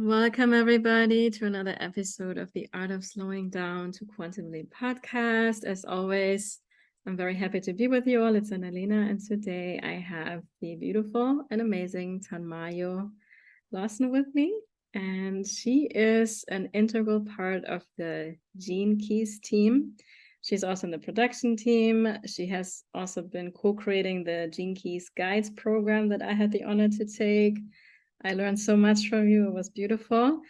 Welcome, everybody, to another episode of the Art of Slowing Down to Quantum Leap podcast. As always, I'm very happy to be with you all. It's Analena, and today I have the beautiful and amazing Tanmayo Lawson with me. And she is an integral part of the Gene Keys team. She's also in the production team. She has also been co-creating the Gene Keys Guides program that I had the honor to take. I learned so much from you. It was beautiful.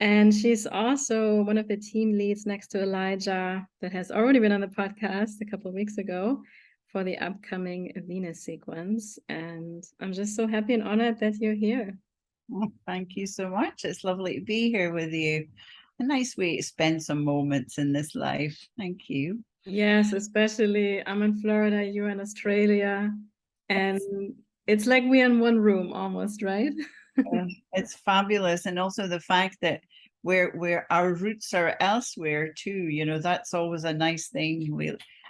And she's also one of the team leads next to Elijah that has already been on the podcast a couple of weeks ago for the upcoming Venus sequence. And I'm just so happy and honored that you're here. Oh, thank you so much. It's lovely to be here with you. A nice way to spend some moments in this life. Thank you. Yes, especially I'm in Florida, you're in Australia, and it's like we're in one room almost, right? It's fabulous. And also the fact that where our roots are elsewhere too, that's always a nice thing.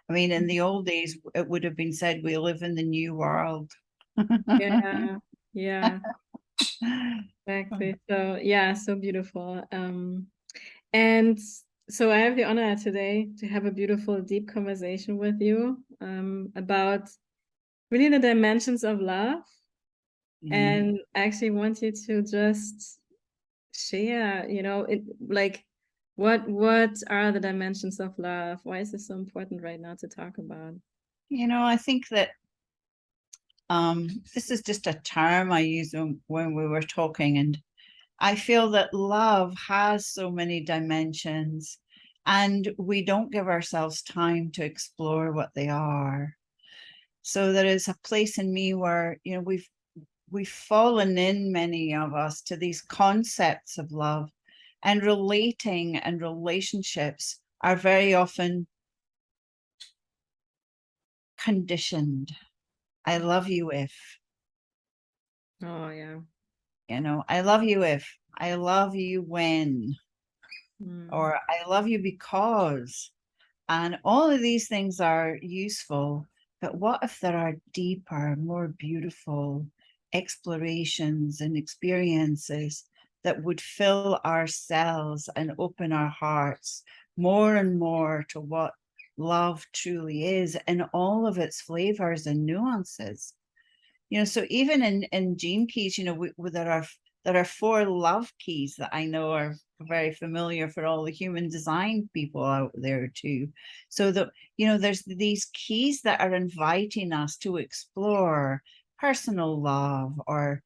In the old days, it would have been said we live in the new world. Yeah, yeah, exactly. So yeah, so beautiful. And so I have the honor today to have a beautiful, deep conversation with you about really the dimensions of love. And I actually want you to just share, what are the dimensions of love? Why is this so important right now to talk about? I think that this is just a term I used when we were talking, and I feel that love has so many dimensions and we don't give ourselves time to explore what they are. So there is a place in me where, we've fallen in, many of us, to these concepts of love, and relating and relationships are very often conditioned. I love you if. Oh, yeah. I love you if, I love you when, or I love you because. And all of these things are useful, but what if there are deeper, more beautiful explorations and experiences that would fill our cells and open our hearts more and more to what love truly is in all of its flavors and nuances? So even in Gene Keys, there are 4 love keys that I know are very familiar for all the human design people out there too. So that, there's these keys that are inviting us to explore personal love, or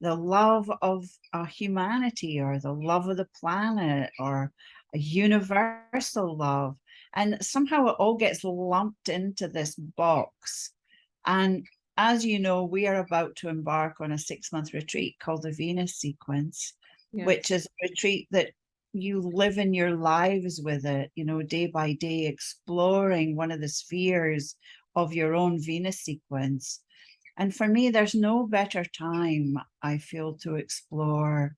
the love of humanity, or the love of the planet, or a universal love. And somehow it all gets lumped into this box. And as you know, we are about to embark on a 6-month retreat called the Venus sequence, which is a retreat that you live in your lives with it, day by day, exploring one of the spheres of your own Venus sequence. And for me, there's no better time, I feel, to explore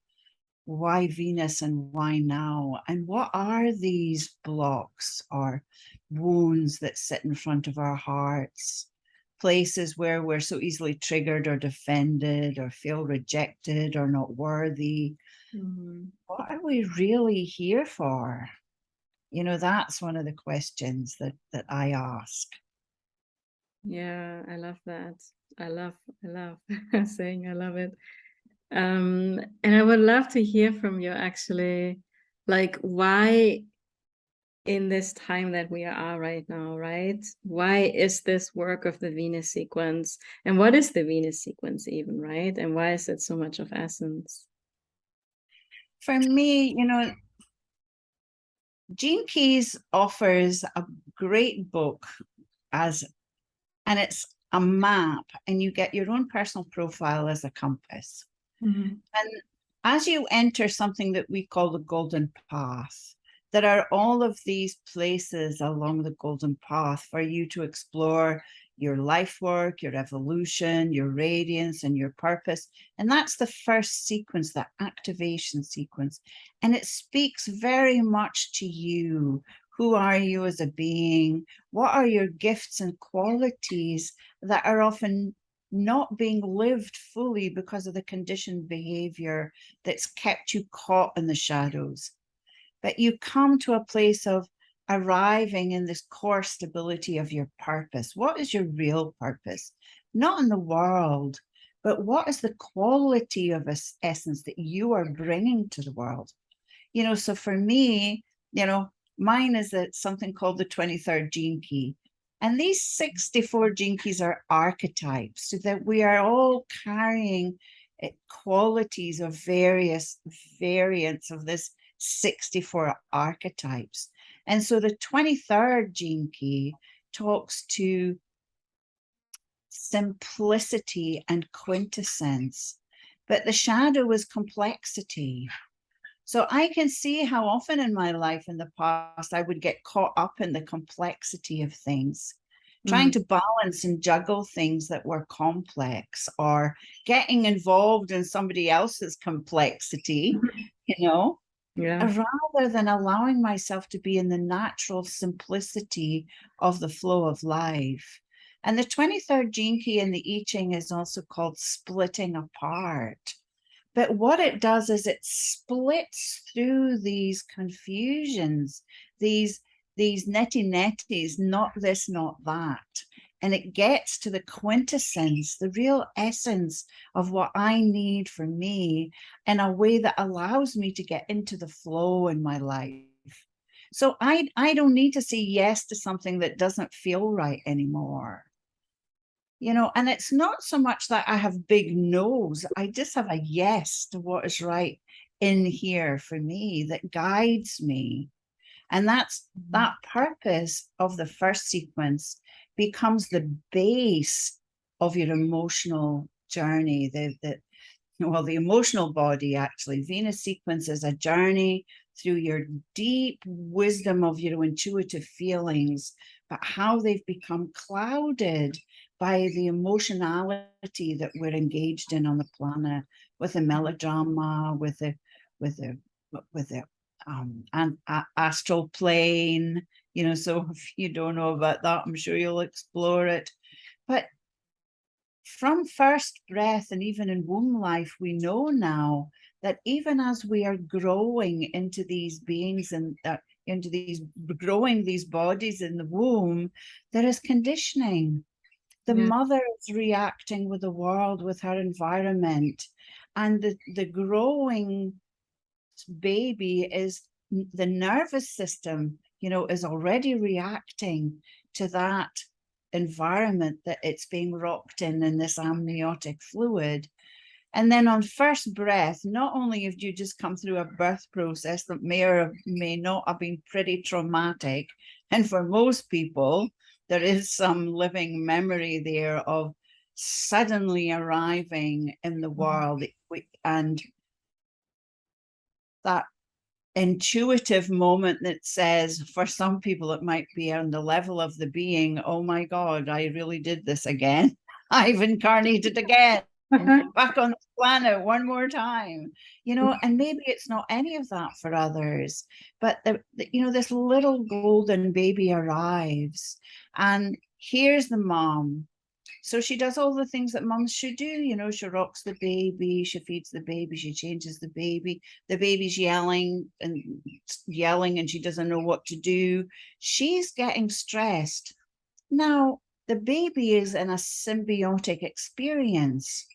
why Venus and why now, and what are these blocks or wounds that sit in front of our hearts, places where we're so easily triggered or defended or feel rejected or not worthy. What are we really here for? That's one of the questions that I ask. Yeah, I love that. I love saying I love it. And I would love to hear from you actually, like why in this time that we are right now, right? Why is this work of the Venus sequence? And what is the Venus sequence even, right? And why is it so much of essence? For me, Gene Keys offers a great book and it's a map, and you get your own personal profile as a compass. And as you enter something that we call the golden path, there are all of these places along the golden path for you to explore your life work, your evolution, your radiance, and your purpose. And that's the first sequence, the activation sequence. And it speaks very much to you. Who are you as a being? What are your gifts and qualities that are often not being lived fully because of the conditioned behavior that's kept you caught in the shadows. But you come to a place of arriving in this core stability of your purpose. What is your real purpose? Not in the world, but what is the quality of essence that you are bringing to the world? So for me, mine is something called the 23rd gene key. And these 64 gene keys are archetypes, so that we are all carrying qualities of various variants of this 64 archetypes. And so the 23rd gene key talks to simplicity and quintessence, but the shadow is complexity. So I can see how often in my life in the past, I would get caught up in the complexity of things, trying to balance and juggle things that were complex, or getting involved in somebody else's complexity, rather than allowing myself to be in the natural simplicity of the flow of life. And the 23rd gene key in the I Ching is also called splitting apart. But what it does is it splits through these confusions, these netties, not this, not that. And it gets to the quintessence, the real essence of what I need for me in a way that allows me to get into the flow in my life. So I don't need to say yes to something that doesn't feel right anymore. And it's not so much that I have big no's, I just have a yes to what is right in here for me that guides me. And that purpose of the first sequence becomes the base of your emotional journey. The emotional body, actually. Venus sequence is a journey through your deep wisdom of your intuitive feelings, but how they've become clouded by the emotionality that we're engaged in on the planet, with the melodrama, with the astral plane. So if you don't know about that, I'm sure you'll explore it. But from first breath and even in womb life, we know now that even as we are growing into these beings and growing these bodies in the womb, there is conditioning. The mother is reacting with the world, with her environment, and the growing baby is the nervous system, is already reacting to that environment that it's being rocked in this amniotic fluid. And then on first breath, not only have you just come through a birth process that may or may not have been pretty traumatic, and for most people, there is some living memory there of suddenly arriving in the world, and that intuitive moment that says, for some people, it might be on the level of the being, oh my God, I really did this again. I've incarnated again, back on the planet one more time, and maybe it's not any of that for others, but this little golden baby arrives, and here's the mom. So she does all the things that moms should do. She rocks the baby, she feeds the baby, she changes the baby's yelling, and she doesn't know what to do. She's getting stressed. Now, the baby is in a symbiotic experience.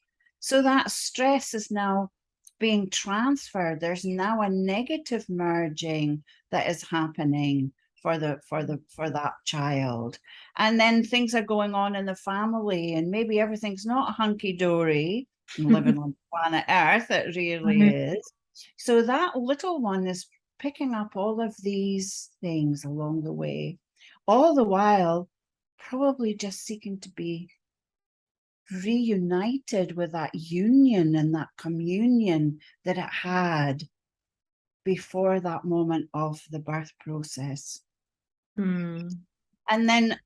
So that stress is now being transferred. There's now a negative merging that is happening for that child. And then things are going on in the family, and maybe everything's not hunky-dory living on planet Earth. It really is. So that little one is picking up all of these things along the way, all the while probably just seeking to be reunited with that union and that communion that it had before that moment of the birth process. And then,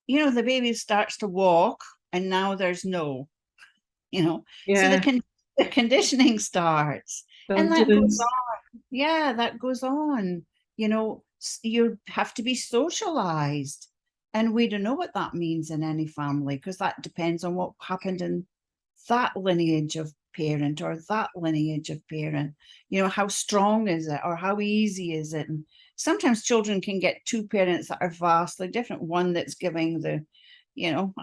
the baby starts to walk, and now there's so the conditioning starts. And that goes on. Yeah, that goes on. You have to be socialized. And we don't know what that means in any family, because that depends on what happened in that lineage of parent or that lineage of parent. You know, how strong is it, or how easy is it? And sometimes children can get two parents that are vastly different. One that's giving the, you know,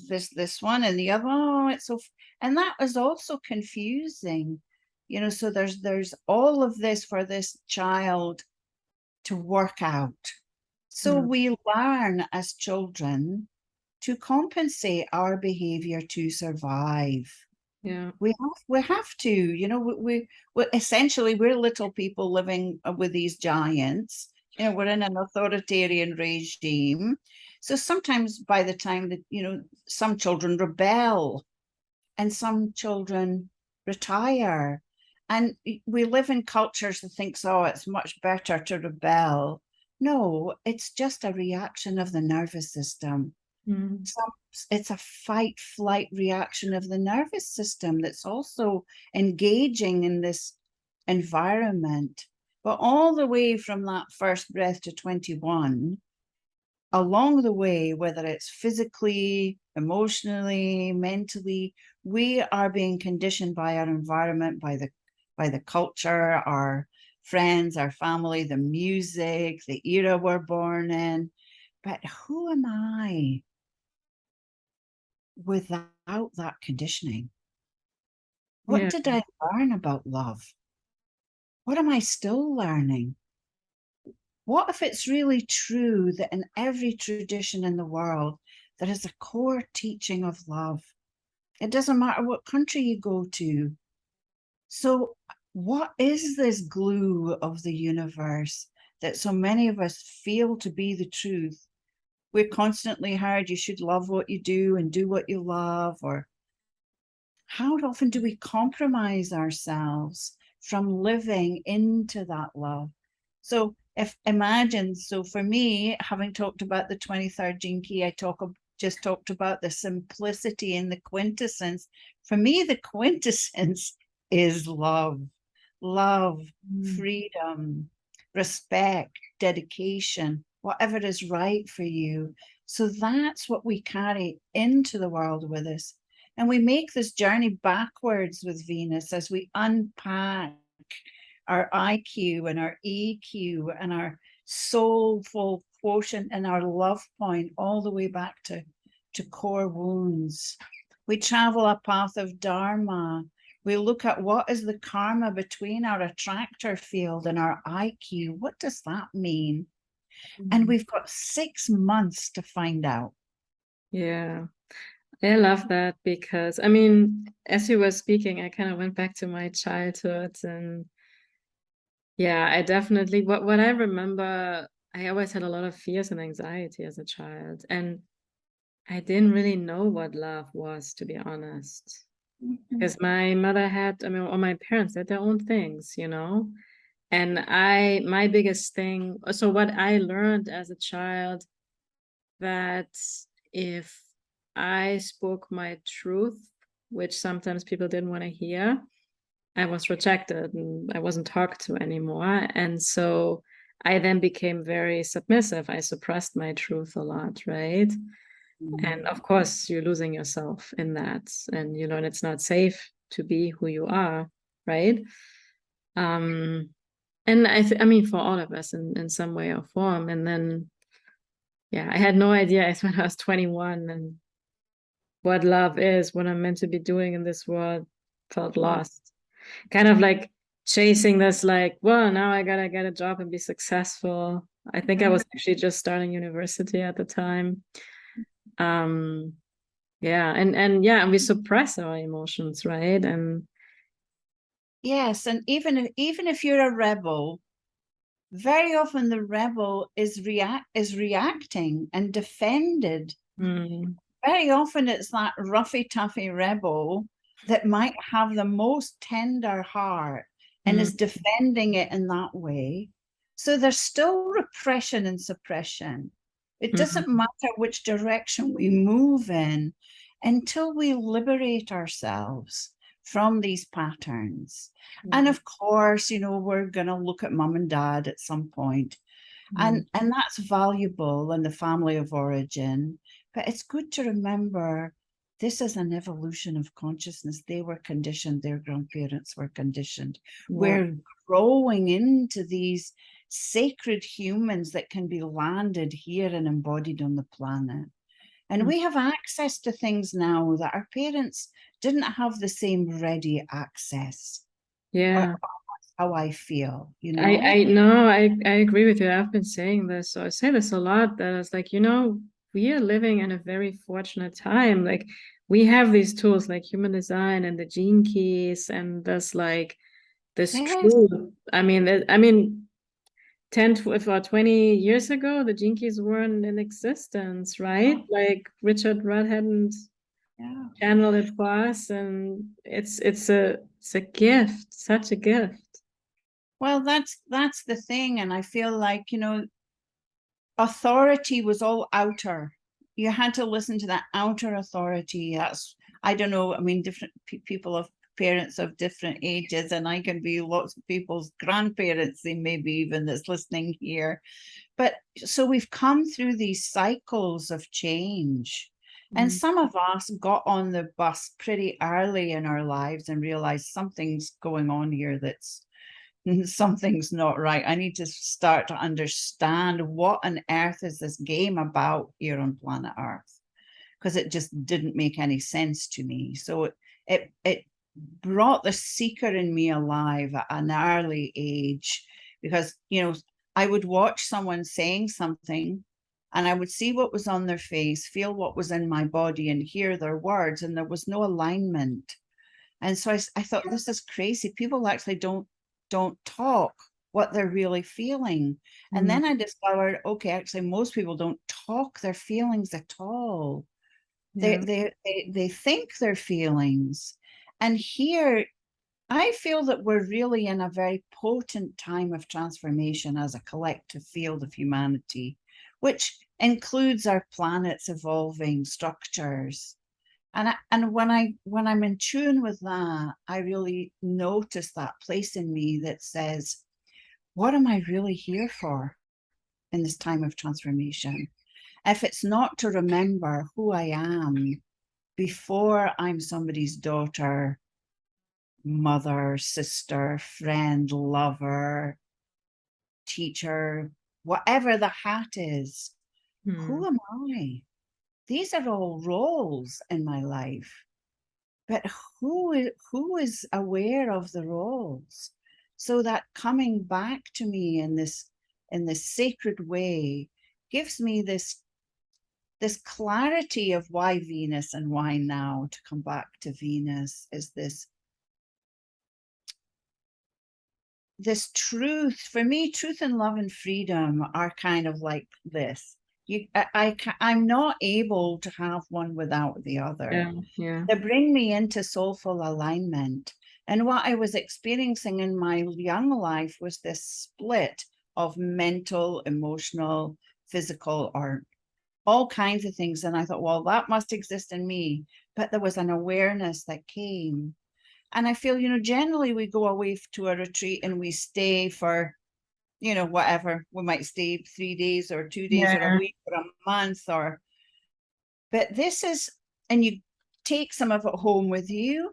this one, and the other, oh, it's so, and that is also confusing. You know, so there's all of this for this child to work out. So we learn as children to compensate our behavior to survive. Yeah. We have to, you know, we essentially, we're little people living with these giants. You know, we're in an authoritarian regime. So sometimes by the time that, you know, some children rebel and some children retire. And we live in cultures that thinks, oh, it's much better to rebel. No, it's just a reaction of the nervous system. Mm. It's a fight flight reaction of the nervous system that's also engaging in this environment. But all the way from that first breath to 21, along the way, whether it's physically, emotionally, mentally, we are being conditioned by our environment, by the culture, our friends, our family, the music, the era we're born in. But who am I without that conditioning? What Yeah. did I learn about love? What am I still learning? What if it's really true that in every tradition in the world, there is a core teaching of love? It doesn't matter what country you go to. So, what is this glue of the universe that so many of us feel to be the truth? We're constantly heard, you should love what you do and do what you love. Or how often do we compromise ourselves from living into that love? So so for me, having talked about the 23rd gene key, just talked about the simplicity and the quintessence. For me, the quintessence is love, love, freedom, respect, dedication, whatever is right for you. So that's what we carry into the world with us. And we make this journey backwards with Venus as we unpack our IQ and our EQ and our soulful quotient and our love point all the way back to core wounds. We travel a path of Dharma. We look at what is the karma between our attractor field and our IQ. What does that mean? And we've got 6 months to find out. Yeah. I love that because, I mean, as you were speaking, I kind of went back to my childhood, and yeah, I definitely, what I remember, I always had a lot of fears and anxiety as a child, and I didn't really know what love was, to be honest, because my mother had, I mean, or my parents had their own things, you know, and my biggest thing, so what I learned as a child, that if I spoke my truth, which sometimes people didn't want to hear, I was rejected and I wasn't talked to anymore. And so I then became very submissive. I suppressed my truth a lot, right? And of course, you're losing yourself in that. And you learn it's not safe to be who you are, right? And I mean, for all of us in some way or form. And then, yeah, I had no idea when I was 21 and what love is, what I'm meant to be doing in this world, felt lost. Kind of like chasing this, like, well, now I gotta get a job and be successful. I think I was actually just starting university at the time. Yeah, and yeah, and we suppress our emotions, right? And yes, and even if you're a rebel, very often the rebel is reacting and defended. Very often it's that roughy toughy rebel that might have the most tender heart and is defending it in that way. So there's still repression and suppression. It doesn't matter which direction we move in until we liberate ourselves from these patterns. And of course, you know, we're going to look at mom and dad at some point. And that's valuable in the family of origin. But it's good to remember this is an evolution of consciousness. They were conditioned, their grandparents were conditioned. Yeah. We're growing into these sacred humans that can be landed here and embodied on the planet. And we have access to things now that our parents didn't have the same ready access. Yeah. How I feel, you know. I know, I agree with you. I've been saying this, so I say this a lot, that it's like, you know, we are living in a very fortunate time. Like, we have these tools like human design and the gene keys and this this Yes. truth. I mean 10 or 20 years ago, the gene keys weren't in existence, right? Like Richard Rudd hadn't channeled it for us, and it's a gift, such a gift. Well, that's the thing. And I feel like, you know, authority was all outer. You had to listen to that outer authority. That's, I don't know, I mean, different people have parents of different ages, and I can be lots of people's grandparents, they maybe even that's listening here. But so we've come through these cycles of change. And some of us got on the bus pretty early in our lives and realized something's going on here, that's something's not right. I need to start to understand what on earth is this game about here on planet Earth, because it just didn't make any sense to me. So it brought the seeker in me alive at an early age, because, you know, I would watch someone saying something and I would see what was on their face, feel what was in my body, and hear their words, and there was no alignment. And so I thought, this is crazy. People actually don't talk what they're really feeling. And then I discovered, okay, actually most people don't talk their feelings at all. They think their feelings. And here I feel that we're really in a very potent time of transformation as a collective field of humanity, which includes our planet's evolving structures. And when I'm in tune with that, I really notice that place in me that says, what am I really here for in this time of transformation? If it's not to remember who I am before I'm somebody's daughter, mother, sister, friend, lover, teacher, whatever the hat is, who am I? These are all roles in my life. But who is aware of the roles? So that coming back to me in this sacred way gives me this clarity of why Venus and why now. To come back to Venus is this truth. For me, truth and love and freedom are kind of like this. I'm not able to have one without the other. They bring me into soulful alignment. And what I was experiencing in my young life was this split of mental, emotional, physical, or all kinds of things. And I thought, well, that must exist in me. But there was an awareness that came. And I feel, you know, generally we go away to a retreat and we stay for, you know, whatever. We might stay 3 days or 2 days or a week or a month, or, but this is, and you take some of it home with you.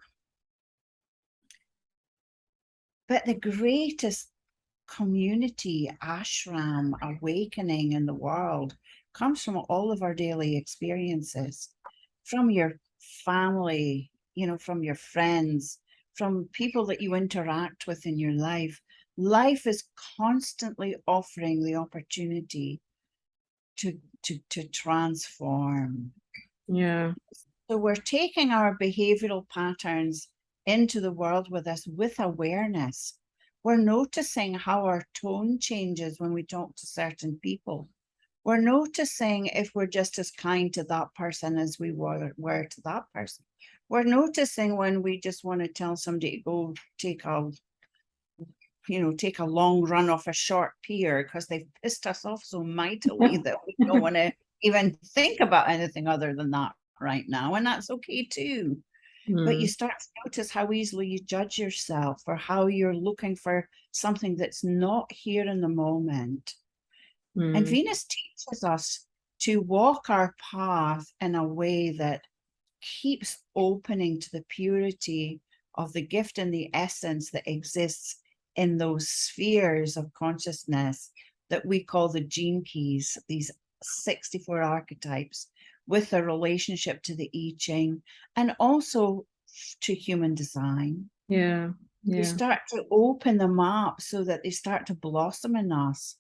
But the greatest community, ashram, awakening in the world comes from all of our daily experiences, from your family, you know, from your friends, from people that you interact with in your life. Life is constantly offering the opportunity to transform. So we're taking our behavioral patterns into the world with us with awareness. We're noticing how our tone changes when we talk to certain people. We're noticing if we're just as kind to that person as we were to that person. We're noticing when we just want to tell somebody to go take a long run off a short pier because they've pissed us off so mightily that we don't want to even think about anything other than that right now. And that's okay too. But you start to notice how easily you judge yourself, or how you're looking for something that's not here in the moment. And Venus teaches us to walk our path in a way that keeps opening to the purity of the gift and the essence that exists in those spheres of consciousness that we call the gene keys, these 64 archetypes, with a relationship to the I Ching and also to human design. Yeah. We start to open them up so that they start to blossom in us.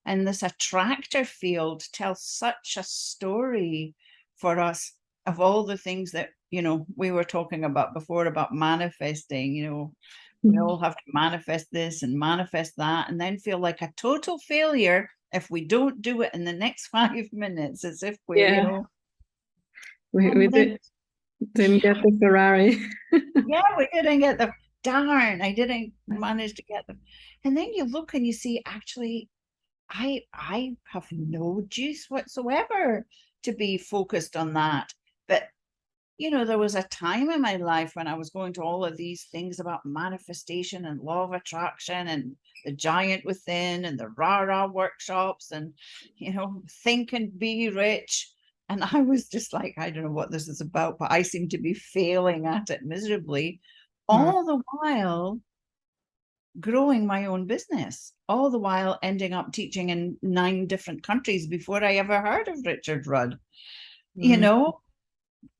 And this attractor field tells such a story for us of all the things that, you know, we were talking about before about manifesting. You know, we all have to manifest this and manifest that and then feel like a total failure if we don't do it in the next 5 minutes, as if we're, you know, we didn't get the Ferrari. Yeah, we didn't get the darn, I didn't manage to get them. And then you look and you see, actually, I have no juice whatsoever to be focused on that. But you know, there was a time in my life when I was going to all of these things about manifestation and law of attraction and the giant within and the rah-rah workshops and, you know, think and be rich. And I was just like, I don't know what this is about, but I seem to be failing at it miserably, all the while growing my own business, all the while ending up teaching in 9 different countries before I ever heard of Richard Rudd. You know,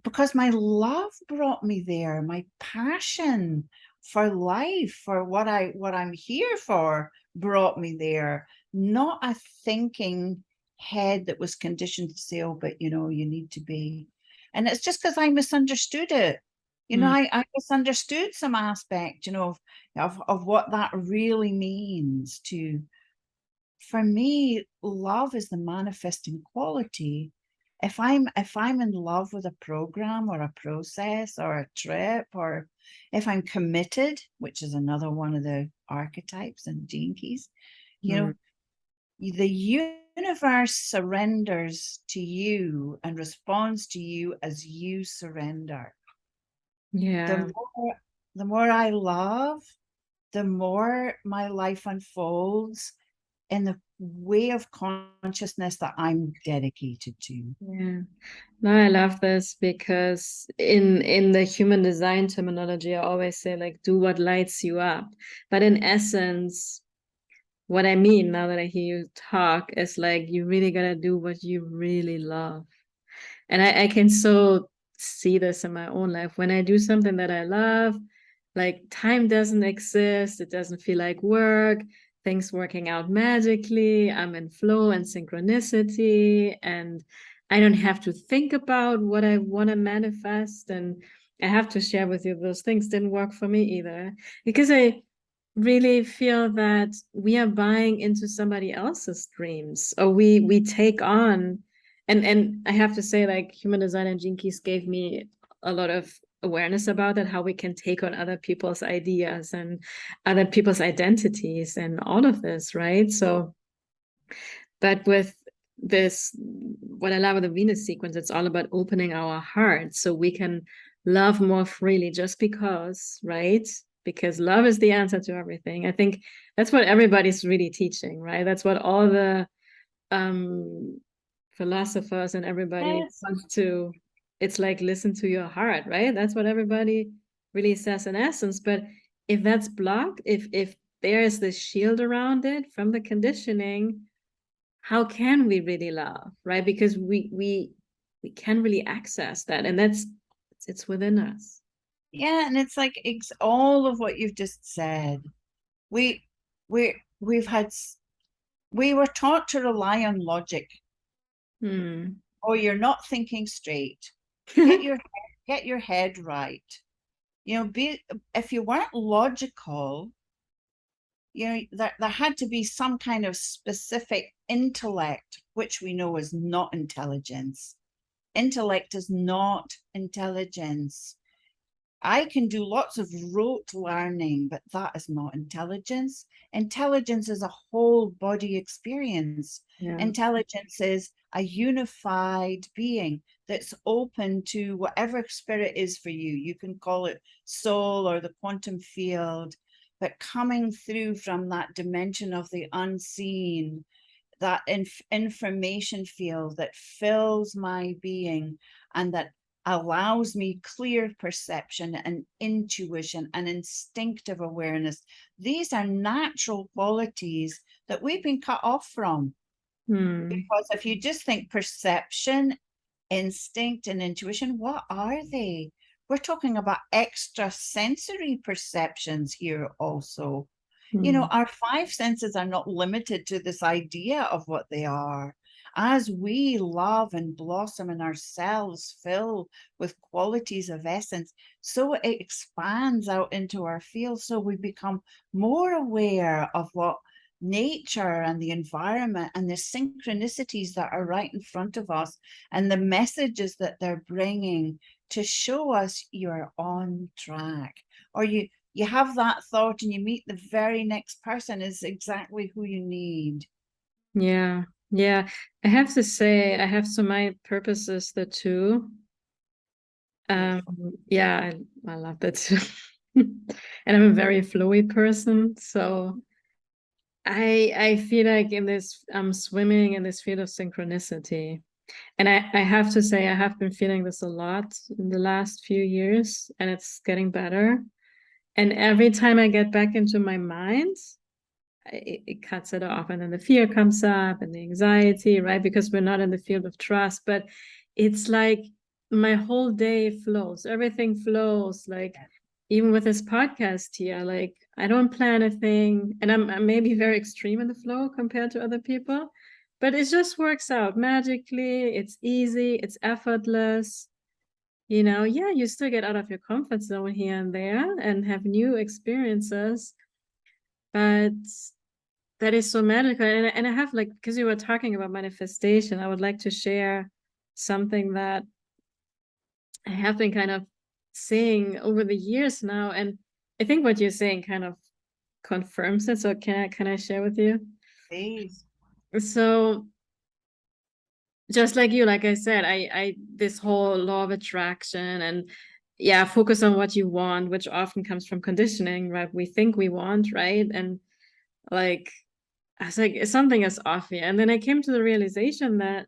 because my love brought me there, my passion for life, for what I'm here for, brought me there, not a thinking head that was conditioned to say, oh, but you know, you need to be. And it's just because I misunderstood it. You know, I misunderstood some aspect, you know, of what that really means to, for me, love is the manifesting quality. If I'm in love with a program or a process or a trip, or if I'm committed, which is another one of the archetypes and gene keys, you know, the universe surrenders to you and responds to you as you surrender. Yeah. The more I love, the more my life unfolds in the way of consciousness that I'm dedicated to. Yeah. No, I love this because in the human design terminology, I always say like do what lights you up. But in essence, what I mean now that I hear you talk is like you really gotta do what you really love. And I can so see this in my own life. When I do something that I love, like time doesn't exist, it doesn't feel like work, things working out magically, I'm in flow and synchronicity, and I don't have to think about what I want to manifest. And I have to share with you, those things didn't work for me either, because I really feel that we are buying into somebody else's dreams, or we take on, and I have to say, like, human design and gene keys gave me a lot of awareness about that, how we can take on other people's ideas and other people's identities and all of this, right? So, but with this, what I love with the Venus sequence, it's all about opening our hearts so we can love more freely, just because, right? Because love is the answer to everything. I think that's what everybody's really teaching, right? That's what all the philosophers and everybody wants to, it's like, listen to your heart, right? That's what everybody really says in essence. But if that's blocked, if there is this shield around it from the conditioning, how can we really love, right? Because we can really access that, and it's within us. Yeah, and it's like all of what you've just said. We we've had we were taught to rely on logic. Oh, you're not thinking straight. Get your head right. You know, if you weren't logical, you know, there had to be some kind of specific intellect, which we know is not intelligence. Intellect is not intelligence. I can do lots of rote learning, but that is not intelligence. Intelligence is a whole body experience. Yeah. Intelligence is a unified being that's open to whatever spirit is for you. You can call it soul or the quantum field, but coming through from that dimension of the unseen, that information field that fills my being and that allows me clear perception and intuition and instinctive awareness. These are natural qualities that we've been cut off from. Because if you just think perception, instinct, and intuition, what are they? We're talking about extrasensory perceptions here also. You know, our five senses are not limited to this idea of what they are. As we love and blossom and ourselves fill with qualities of essence, so it expands out into our field. So we become more aware of what nature and the environment and the synchronicities that are right in front of us and the messages that they're bringing to show us you're on track, or you have that thought and you meet the very next person is exactly who you need. Yeah. I have to say, I have, so my purpose is the two. Yeah, I love that too. And I'm a very flowy person, so I feel like in this, I'm swimming in this field of synchronicity. And I have to say, I have been feeling this a lot in the last few years, and it's getting better. And every time I get back into my mind, it cuts it off. And then the fear comes up and the anxiety, right? Because we're not in the field of trust. But it's like my whole day flows. Everything flows. Like even with this podcast here, like I don't plan a thing. And I'm maybe very extreme in the flow compared to other people. But it just works out magically. It's easy. It's effortless. You know, yeah, you still get out of your comfort zone here and there and have new experiences. But that is so magical. And I have, like, because you were talking about manifestation, I would like to share something that I have been kind of saying over the years now. And I think what you're saying kind of confirms it. So can I share with you? Please. So just like you, like I said, I this whole law of attraction and yeah, focus on what you want, which often comes from conditioning, right? We think we want, right? And like I was like, something is off here. And then I came to the realization that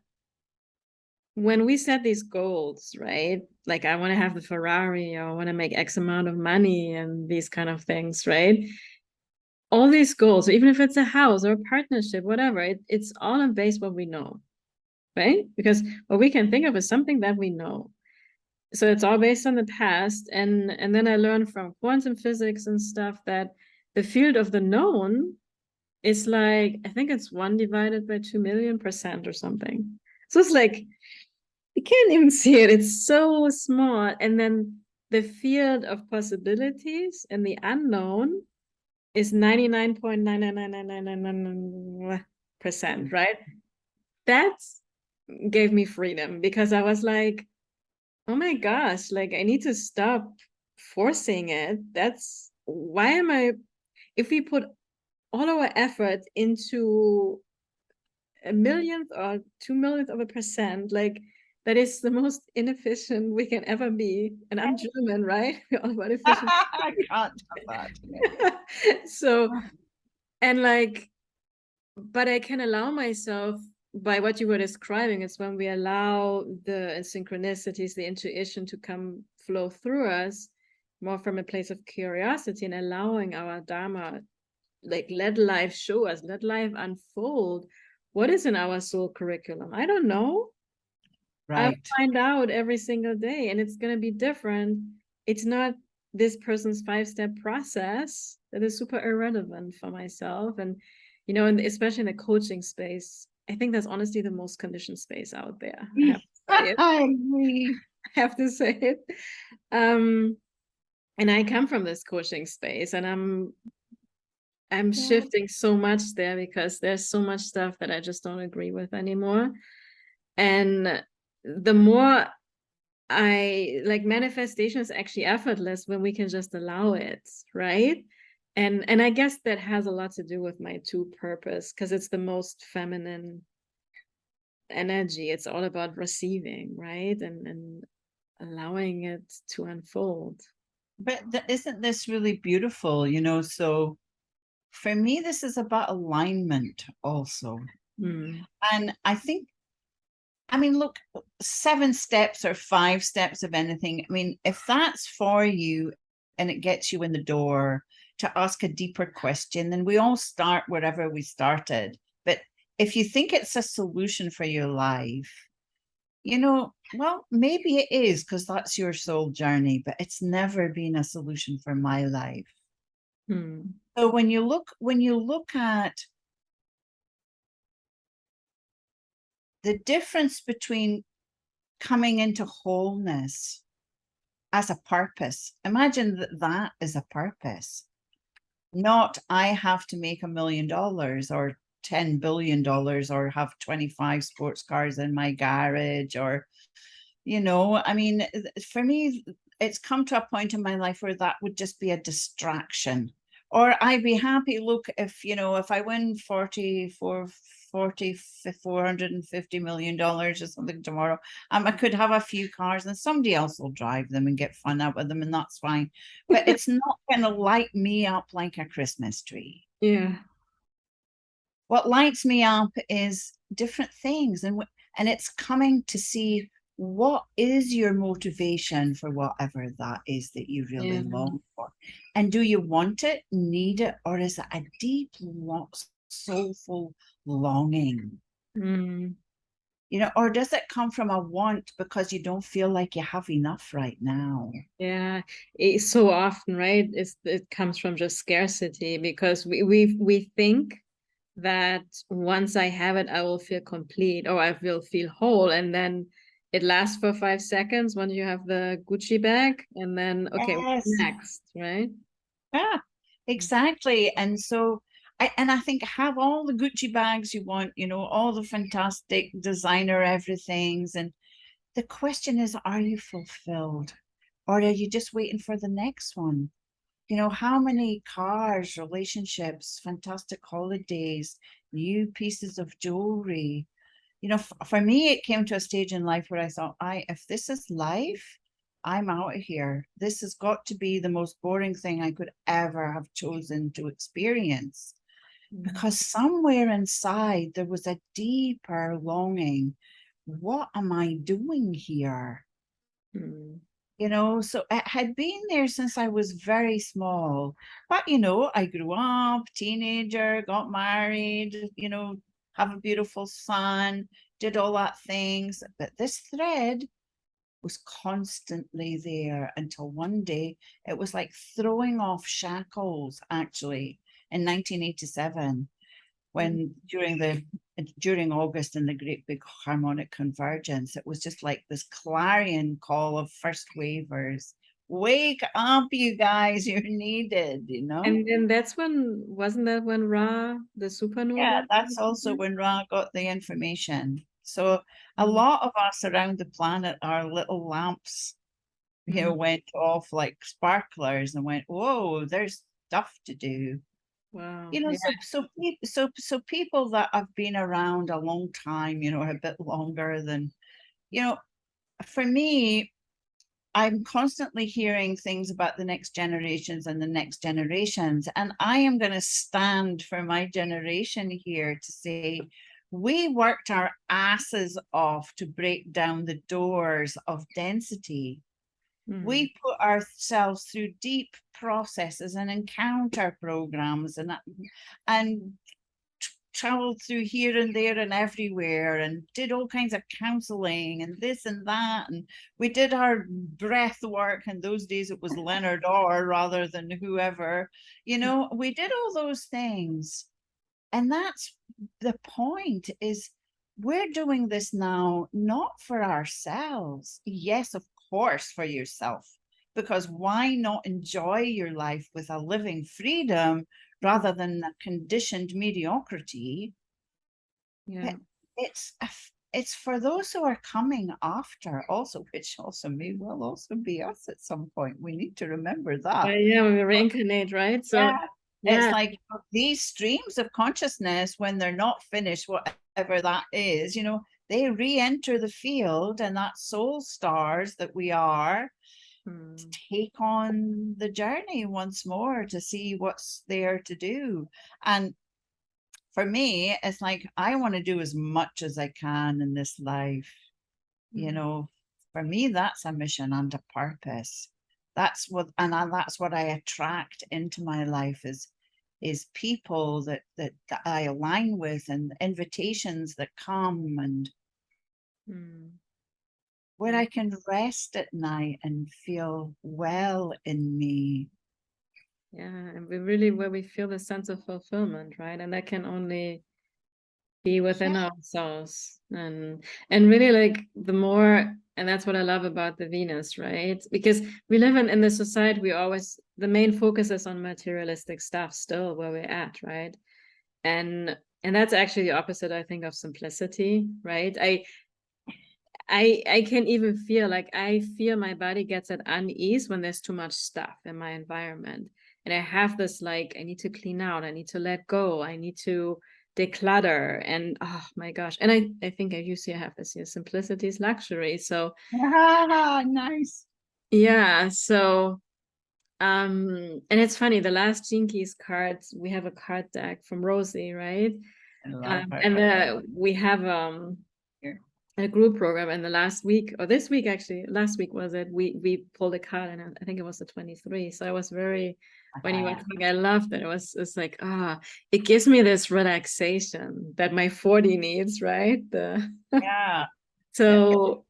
when we set these goals, right? Like I want to have the Ferrari, or I want to make X amount of money and these kind of things, right? All these goals, even if it's a house or a partnership, whatever, it's all on base what we know, right? Because what we can think of is something that we know. So it's all based on the past. And then I learned from quantum physics and stuff that the field of the known is like, I think it's 1 divided by 2,000,000% or something. So it's like, you can't even see it. It's so small. And then the field of possibilities and the unknown is 99.9999999%, right? That gave me freedom because I was like, oh my gosh, like I need to stop forcing it. That's why am I, if we put all our effort into a millionth or 2 millionth of a percent, like that is the most inefficient we can ever be. And I'm German, right? We're all about efficiency. I can't have that. So, and like, but I can allow myself by what you were describing. It's when we allow the synchronicities, the intuition to come flow through us more from a place of curiosity and allowing our Dharma, like let life show us, let life unfold. What is in our soul curriculum? I don't know. Right. I'll find out every single day, and it's going to be different. It's not this person's 5-step process that is super irrelevant for myself. And, you know, and especially in the coaching space, I think that's honestly the most conditioned space out there. I have to say it. I agree. I have to say it. And I come from this coaching space, and I'm shifting so much there because there's so much stuff that I just don't agree with anymore. And the more I like, manifestation is actually effortless when we can just allow it, right? And I guess that has a lot to do with my two purpose, because it's the most feminine energy. It's all about receiving, right? And allowing it to unfold. But isn't this really beautiful? You know, so for me, this is about alignment also. And I think, I mean, look, 7 steps or 5 steps of anything. I mean, if that's for you and it gets you in the door to ask a deeper question, then we all start wherever we started. But if you think it's a solution for your life, well, maybe it is, because that's your soul journey, but it's never been a solution for my life. So when you look at the difference between coming into wholeness as a purpose, imagine that is a purpose, not I have to make $1 million or $10 billion or have 25 sports cars in my garage, or I mean, for me, it's come to a point in my life where that would just be a distraction. Or I'd be happy, look, if I win $450 million or something tomorrow, I could have a few cars and somebody else will drive them and get fun out with them, and that's fine. But it's not going to light me up like a Christmas tree. Yeah. What lights me up is different things, and it's coming to see what is your motivation for whatever that is that you really long for. And do you want it, need it, or is it a deep, soulful longing? Or does it come from a want because you don't feel like you have enough right now? Yeah, it's so often, right? It comes from just scarcity, because we think that once I have it, I will feel complete, or I will feel whole, and then it lasts for 5 seconds when you have the Gucci bag, and then okay, what's Yes. next, right? Yeah, exactly. And so I think have all the Gucci bags you want, all the fantastic designer everythings. And the question is, are you fulfilled? Or are you just waiting for the next one? How many cars, relationships, fantastic holidays, new pieces of jewelry? For me, it came to a stage in life where I thought, if this is life, I'm out of here. This has got to be the most boring thing I could ever have chosen to experience. Because somewhere inside there was a deeper longing. What am I doing here? So it had been there since I was very small. But, I grew up, teenager, got married, have a beautiful son, did all that things. But this thread was constantly there until one day it was like throwing off shackles, actually, in 1987, when during August and the great big harmonic convergence, it was just like this clarion call of first wavers. Wake up, you guys, you're needed, And that's wasn't that when Ra, the supernova? Yeah, that's also when Ra got the information. So a lot of us around the planet, our little lamps, went off like sparklers and went, whoa, there's stuff to do. Wow. So people that have been around a long time, a bit longer than, for me, I'm constantly hearing things about the next generations and the next generations. And I am going to stand for my generation here to say, we worked our asses off to break down the doors of density. We put ourselves through deep processes and encounter programs and traveled through here and there and everywhere and did all kinds of counseling and this and that. And we did our breath work. In those days, it was Leonard Orr rather than whoever. We did all those things. And that's the point, is we're doing this now, not for ourselves. Yes, of course, for yourself, because why not enjoy your life with a living freedom rather than a conditioned mediocrity? Yeah. It's for those who are coming after also, which also may well also be us at some point. We need to remember that. Yeah, we reincarnate, right? So it's like these streams of consciousness, when they're not finished, whatever that is, they re-enter the field, and that soul stars that we are take on the journey once more to see what's there to do. And for me, it's like I want to do as much as I can in this life. You know, for me, that's a mission and a purpose. That's what, that's what I attract into my life is people that I align with, and invitations that come, and where Yeah. I can rest at night and feel well in me. Yeah, and where we feel the sense of fulfillment, right? And that can only be within Yeah. ourselves. And really, like, the more, and that's what I love about the Venus, right? Because we live in the society, we always, the main focus is on materialistic stuff still where we're at, right? And that's actually the opposite, I think, of simplicity, right? I can even feel like I feel my body gets at unease when there's too much stuff in my environment. And I have this, like, I need to clean out, I need to let go, I need to declutter. And oh my gosh. And I think I usually have this here, simplicity is luxury. So Ah, nice. yeah, so and it's funny, the last Gene Keys cards, we have a card deck from Rosie, right? I love And her. we have Here. a group program, and the last week, or this week actually, last week was it, we pulled a card, and I think it was the 23. So I was very, when you were talking, I loved it. It's like, it gives me this relaxation that my 40 needs, right? Yeah. So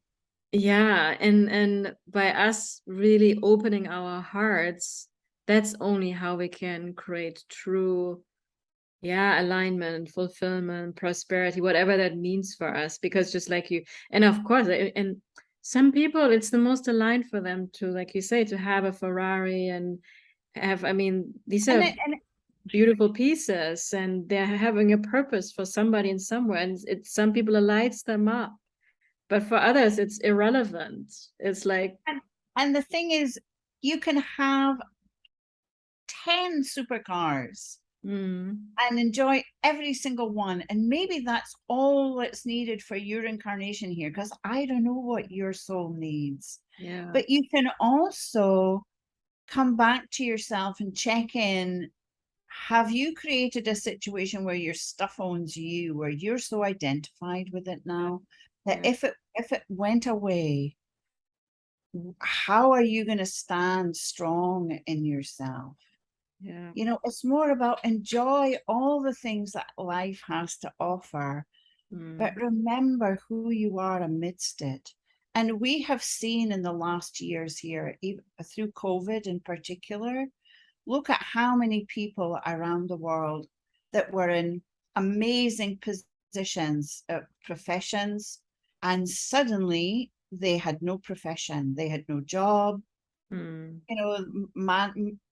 yeah, and by us really opening our hearts, that's only how we can create true, yeah, alignment, fulfillment, prosperity, whatever that means for us. Because just like you, and of course, and some people, it's the most aligned for them to, like you say, to have a Ferrari and have, I mean, these And are and beautiful pieces, and they're having a purpose for somebody in somewhere, and it's some people, it lights them up, but for others it's irrelevant. It's like, and the thing is, you can have 10 supercars and enjoy every single one. And maybe that's all that's needed for your incarnation here, because I don't know what your soul needs. yeah, But you can also come back to yourself and check in. Have you created a situation where your stuff owns you, where you're so identified with it now that yeah, if it went away, how are you going to stand strong in yourself? yeah, You know, it's more about enjoy all the things that life has to offer, but remember who you are amidst it. And we have seen in the last years here, even through COVID in particular, look at how many people around the world that were in amazing positions, professions, and suddenly they had no profession, they had no job. You know,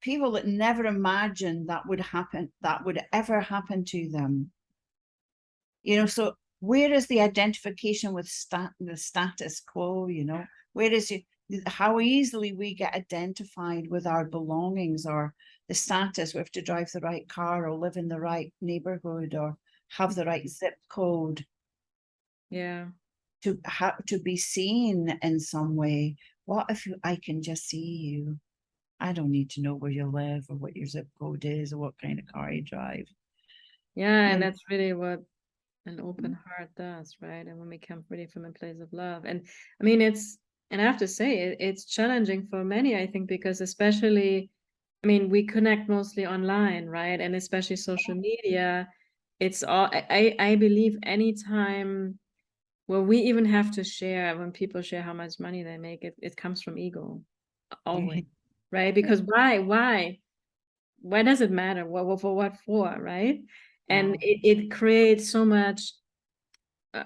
people that never imagined that would happen, that would ever happen to them. You know, so where is the identification with the status quo? You know, where is you? How easily we get identified with our belongings or the status. We have to drive the right car or live in the right neighborhood or have the right zip code yeah, to be seen in some way. What if I can just see you? I don't need to know where you live or what your zip code is or what kind of car you drive. yeah. You And know, that's really what an open heart does, right? And when we come really from a place of love. And I mean, and I have to say, it's challenging for many, I think, because especially, I mean, we connect mostly online, right? And especially social media. It's all, I believe anytime where we even have to share, when people share how much money they make, it comes from ego, always, right? Because why does it matter? For what for, right? And it creates so much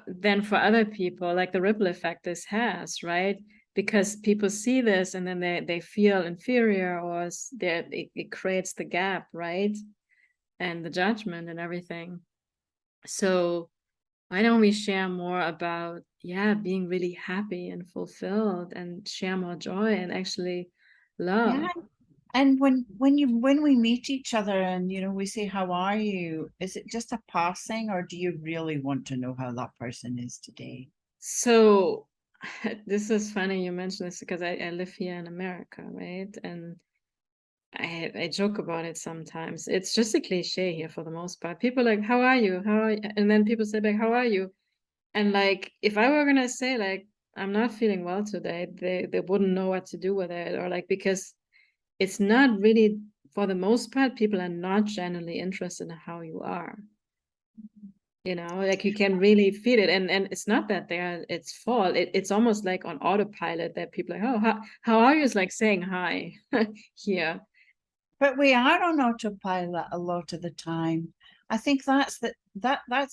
then for other people, like the ripple effect this has, right? Because people see this and then they feel inferior, or it creates the gap, right? And the judgment and everything. So why don't we share more about, yeah, being really happy and fulfilled, and share more joy and actually yeah. love? And when we meet each other and you know we say how are you, is it just a passing or do you really want to know how that person is today? So this is funny you mentioned this, because I live here in America, right? And I joke about it sometimes. It's just a cliche here for the most part. People are like, how are you? How are you? And then people say like, how are you? And like, if I were gonna say like, I'm not feeling well today, they wouldn't know what to do with it, or like, because it's not really, for the most part, people are not genuinely interested in how you are. You know, like you can really feel it, and it's not that it's fault. It's almost like on autopilot that people are like, oh, how are you? Is like saying hi here. But we are on autopilot a lot of the time. I think that's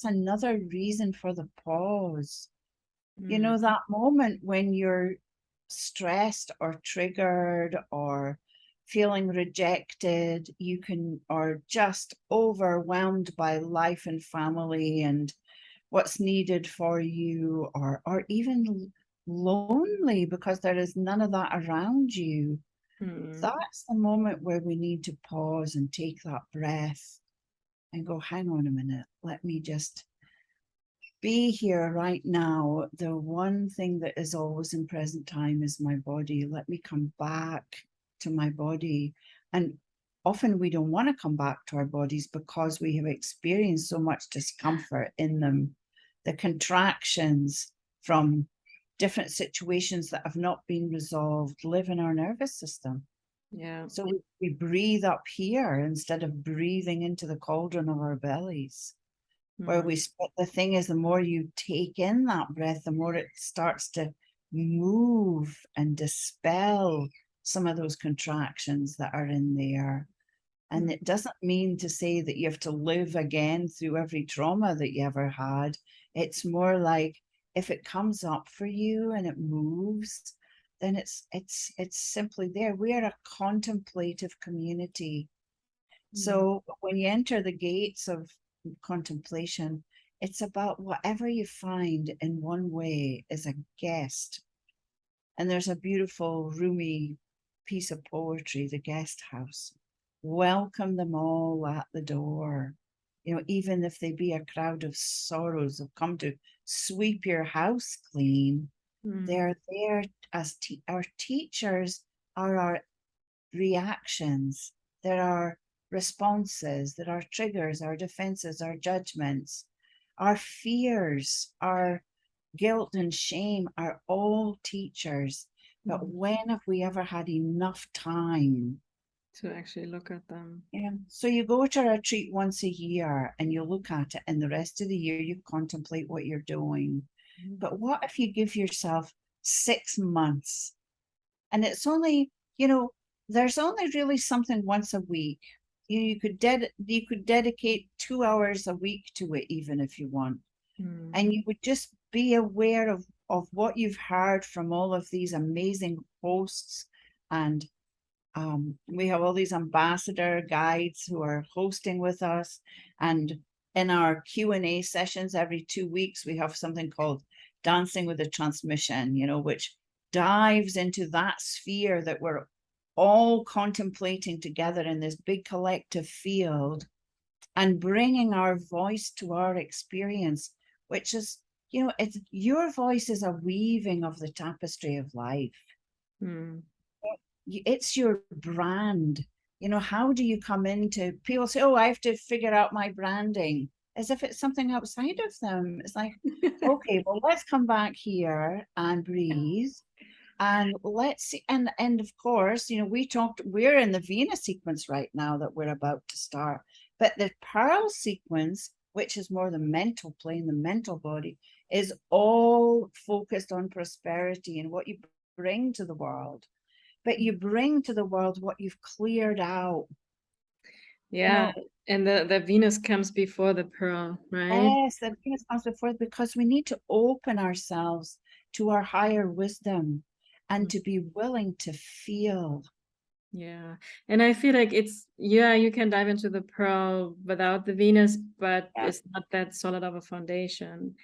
another reason for the pause. You know, that moment when you're stressed or triggered or feeling rejected, or just overwhelmed by life and family and what's needed for you, or even lonely because there is none of that around you. That's the moment where we need to pause and take that breath and go, hang on a minute, let me just be here right now. The one thing that is always in present time is my body. Let me come back to my body. And often we don't want to come back to our bodies because we have experienced so much discomfort in them. The contractions from different situations that have not been resolved live in our nervous system. Yeah. So we breathe up here instead of breathing into the cauldron of our bellies. Where the thing is, the more you take in that breath, the more it starts to move and dispel some of those contractions that are in there. And it doesn't mean to say that you have to live again through every trauma that you ever had. It's more like if it comes up for you and it moves, then it's simply there. We are a contemplative community. So when you enter the gates of contemplation, it's about whatever you find in one way is a guest. And there's a beautiful Rumi piece of poetry, The Guest House. Welcome them all at the door. You know, even if they be a crowd of sorrows have come to sweep your house clean, they're there as our teachers are our reactions. There are responses, there are triggers, our defenses, our judgments, our fears, our guilt and shame are all teachers. But when have we ever had enough time to actually look at them? Yeah. So you go to a retreat once a year and you look at it, and the rest of the year you contemplate what you're doing. But what if you give yourself 6 months? And it's only, there's only really something once a week. You could dedicate 2 hours a week to it, even if you want. And you would just be aware of what you've heard from all of these amazing hosts. And we have all these ambassador guides who are hosting with us. And in our Q&A sessions every 2 weeks, we have something called Dancing with the Transmission, which dives into that sphere that we're all contemplating together in this big collective field and bringing our voice to our experience, which is, it's your voice is a weaving of the tapestry of life. It's your brand. How do you come into, people say, oh, I have to figure out my branding, as if it's something outside of them. It's like, okay, well, let's come back here and breathe. And let's see, and of course, we're in the Venus sequence right now that we're about to start. But the Pearl sequence, which is more the mental plane, the mental body, is all focused on prosperity and what you bring to the world. But you bring to the world what you've cleared out. Yeah, and the Venus comes before the Pearl, right? Yes, the Venus comes before, because we need to open ourselves to our higher wisdom and to be willing to feel. Yeah, and I feel like you can dive into the Pearl without the Venus, but it's not that solid of a foundation.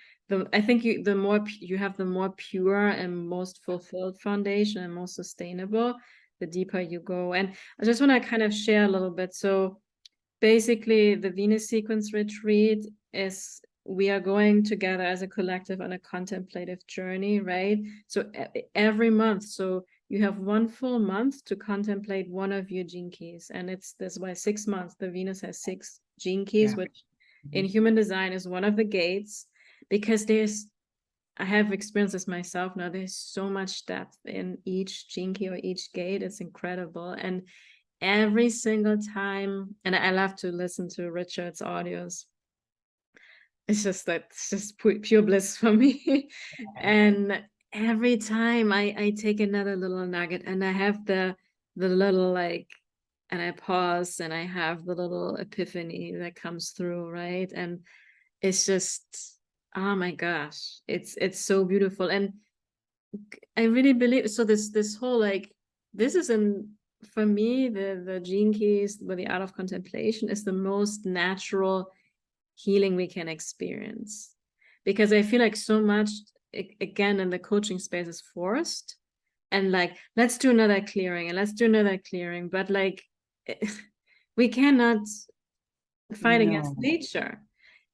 I think the more you have, the more pure and most fulfilled foundation and most sustainable, the deeper you go. And I just want to kind of share a little bit. So basically, the Venus sequence retreat is, we are going together as a collective on a contemplative journey, right? So every month, so you have 1 full month to contemplate one of your gene keys. And it's this way 6 months. The Venus has 6 gene keys, which in human design is one of the gates, because I have experienced this myself now. There's so much depth in each gene key or each gate. It's incredible. And every single time, and I love to listen to Richard's audios. It's just pure bliss for me. And every time I take another little nugget, and I have the little and I pause, and I have the little epiphany that comes through, right? And it's just, oh my gosh, it's so beautiful. And I really believe, so this whole this is for me, the gene keys with the art of contemplation is the most natural healing we can experience, because I feel like so much again in the coaching space is forced, and let's do another clearing, and let's do another clearing, but we cannot fight against nature.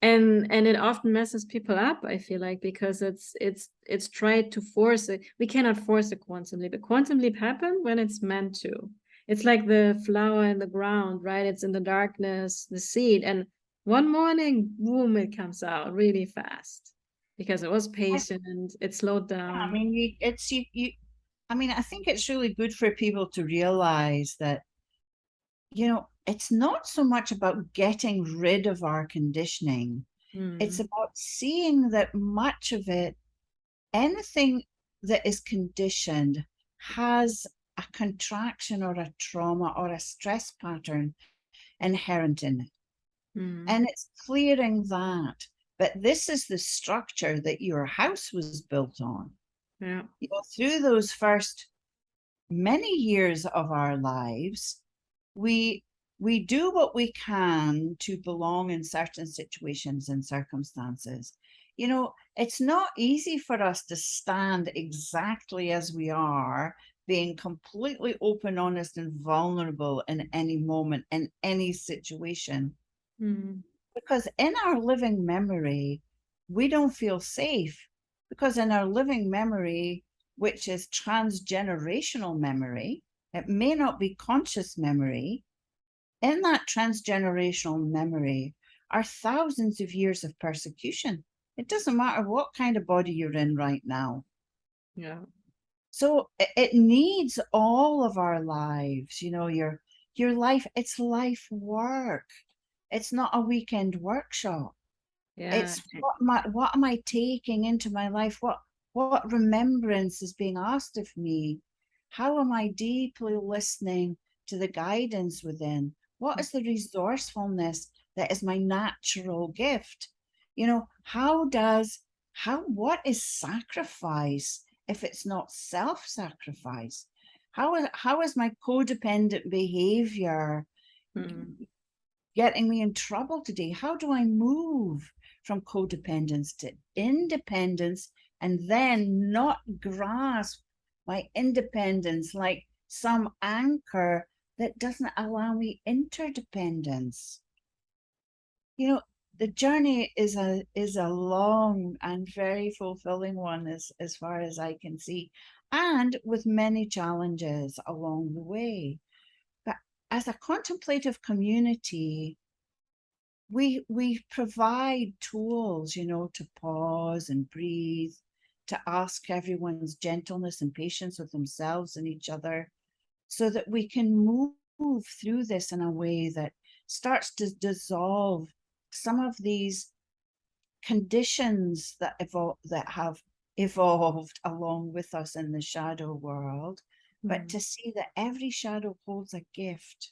And it often messes people up, I feel like, because it's tried to force it. We cannot force a quantum leap. A quantum leap happens when it's meant to. It's like the flower in the ground, right? It's in the darkness, the seed, and one morning, boom, it comes out really fast because it was patient and it slowed down. I mean, I think it's really good for people to realize that, it's not so much about getting rid of our conditioning. It's about seeing that much of it, anything that is conditioned, has a contraction or a trauma or a stress pattern inherent in it. And it's clearing that. But this is the structure that your house was built on. Yeah. Through those first many years of our lives, we do what we can to belong in certain situations and circumstances. It's not easy for us to stand exactly as we are, being completely open, honest, and vulnerable in any moment, in any situation. Because in our living memory, we don't feel safe, because in our living memory, which is transgenerational memory, it may not be conscious memory. In that transgenerational memory are thousands of years of persecution. It doesn't matter what kind of body you're in right now. Yeah. So it needs all of our lives, your life, it's life work. It's not a weekend workshop. Yeah. It's what am I taking into my life? What remembrance is being asked of me? How am I deeply listening to the guidance within? What is the resourcefulness that is my natural gift? What is sacrifice if it's not self-sacrifice? How is my codependent behavior getting me in trouble today? How do I move from codependence to independence, and then not grasp my independence like some anchor that doesn't allow me interdependence? The journey is a long and very fulfilling one, as far as I can see, and with many challenges along the way. But as a contemplative community, we provide tools, to pause and breathe, to ask everyone's gentleness and patience with themselves and each other, so that we can move through this in a way that starts to dissolve some of these conditions that have evolved along with us in the shadow world, but to see that every shadow holds a gift.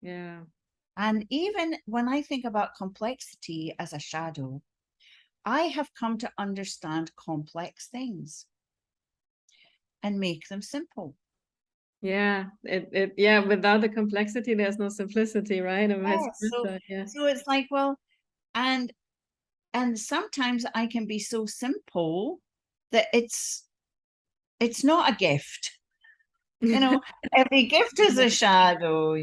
Yeah. And even when I think about complexity as a shadow, I have come to understand complex things and make them simple. Yeah. Without the complexity, there's no simplicity, right? And vice versa. So it's like, well, and sometimes I can be so simple that it's not a gift. Every gift is a shadow,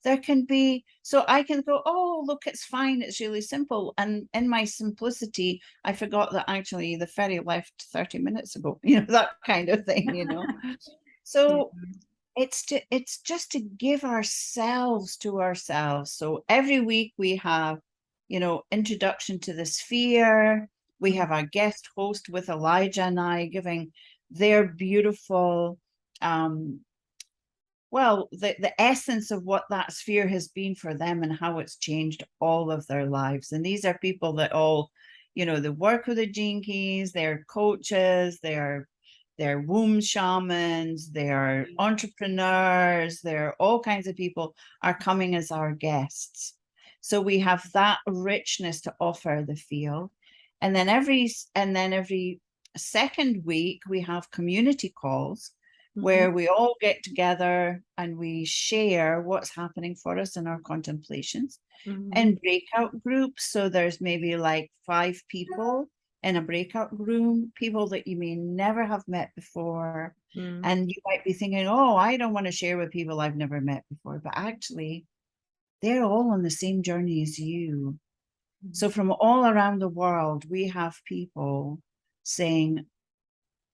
there can be, so I can go, oh, look, it's fine, it's really simple. And in my simplicity, I forgot that actually the ferry left 30 minutes ago, that kind of thing, So it's just to give ourselves to ourselves. So every week we have, introduction to the sphere. We have our guest host with Elijah and I giving their beautiful, the essence of what that sphere has been for them and how it's changed all of their lives. And these are people that all, they work with the Gene Keys, they're coaches, they're womb shamans, they're entrepreneurs, they're all kinds of people are coming as our guests. So we have that richness to offer the field. And then every second week we have community calls where we all get together and we share what's happening for us in our contemplations and breakout groups. So there's maybe like 5 people in a breakout room, people that you may never have met before. And you might be thinking, oh, I don't want to share with people I've never met before, but actually they're all on the same journey as you. So from all around the world, we have people saying,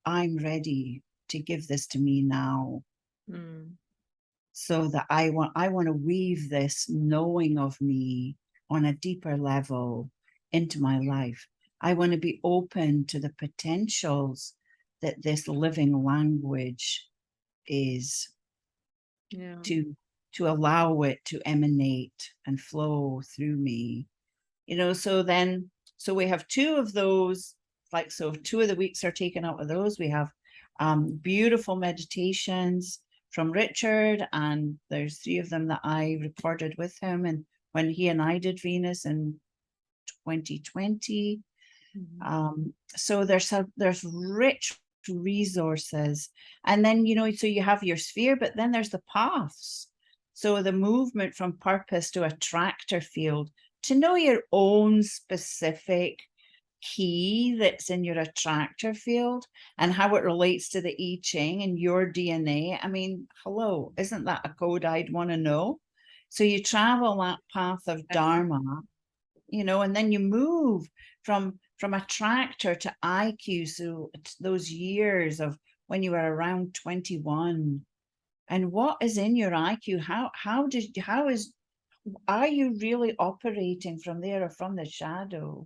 I'm ready to give this to me now. So that I want to weave this knowing of me on a deeper level into my life. I want to be open to the potentials that this living language is, to allow it to emanate and flow through me. So we have 2 of those, so 2 of the weeks are taken up with those. We have beautiful meditations from Richard, and there's 3 of them that I recorded with him, and when he and I did Venus in 2020. So there's rich resources, and then so you have your sphere, but then there's the paths. So the movement from purpose to attractor field, to know your own specific key that's in your attractor field and how it relates to the I Ching and your DNA. I mean, hello, isn't that a code I'd want to know? So you travel that path of Dharma, and then you move from attractor to IQ. So it's those years of when you were around 21, and what is in your IQ? Are you really operating from there or from the shadow?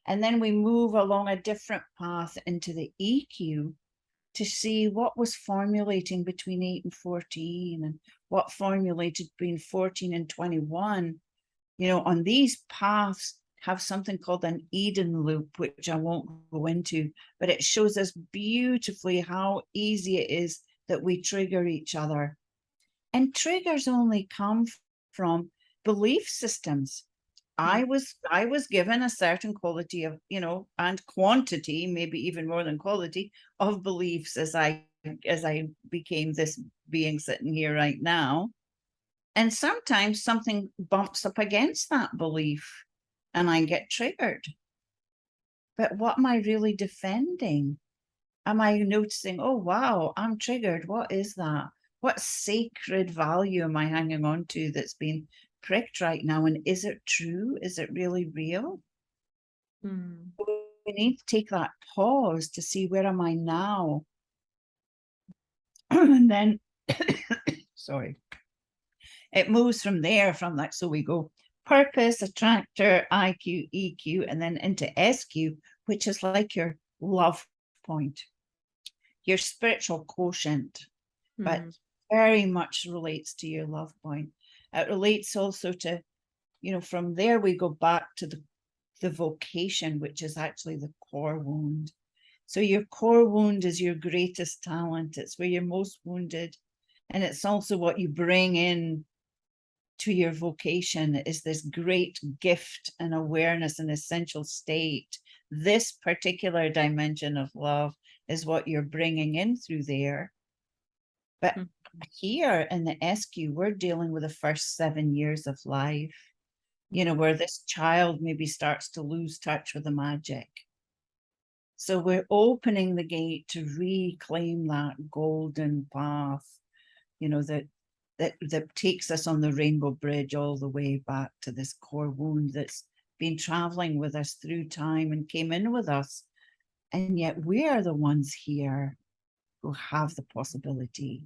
And then we move along a different path into the EQ to see what was formulating between 8 and 14 and what formulated between 14 and 21. On these paths have something called an Eden loop, which I won't go into, but it shows us beautifully how easy it is that we trigger each other. And triggers only come from belief systems. I was given a certain quality of, and quantity, maybe even more than quality, of beliefs as I became this being sitting here right now. And sometimes something bumps up against that belief and I get triggered. But what am I really defending? Am I noticing, oh, wow, I'm triggered. What is that? What sacred value am I hanging on to that's been pricked right now? And is it true? Is it really real? We need to take that pause to see, where am I now? And then, sorry, it moves from there, so we go purpose, attractor, IQ, EQ, and then into SQ, which is like your love point, your spiritual quotient, but very much relates to your love point. It relates also to, from there we go back to the vocation, which is actually the core wound. So your core wound is your greatest talent. It's where you're most wounded. And it's also what you bring in to your vocation, is this great gift and awareness and essential state. This particular dimension of love is what you're bringing in through there. But here in the SQ, we're dealing with the first 7 years of life, where this child maybe starts to lose touch with the magic. So we're opening the gate to reclaim that golden path, that takes us on the rainbow bridge all the way back to this core wound that's been traveling with us through time and came in with us. And yet we are the ones here who have the possibility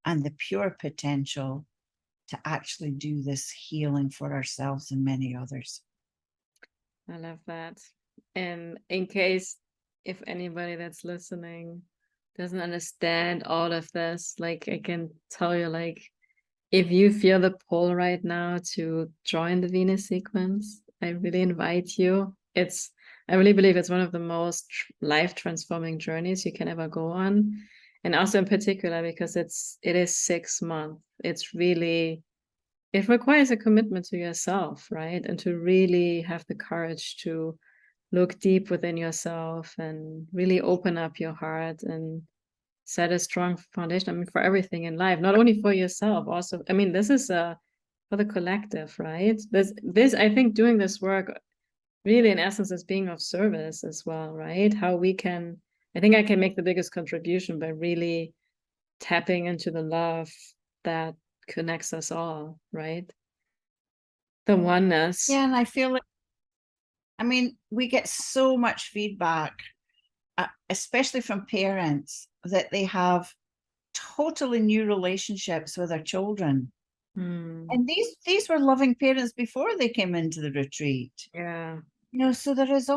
and the pure potential to actually do this healing for ourselves and many others. I love that. And in case if anybody that's listening doesn't understand all of this, like I can tell you, like if you feel the pull right now to join the Venus sequence, I really invite you. I really believe it's one of the most life transforming journeys you can ever go on. And also in particular, because it is 6 months. It requires a commitment to yourself, right? And to really have the courage to look deep within yourself and really open up your heart and set a strong foundation. I mean, for everything in life, not only for yourself, also, I mean, this is for the collective, right? This, I think doing this work really in essence is being of service as well, right? I think I can make the biggest contribution by really tapping into the love that connects us all, right? The oneness. Yeah, and I feel like, I mean, we get so much feedback, especially from parents, that they have totally new relationships with their children. And these were loving parents before they came into the retreat. Yeah. So there is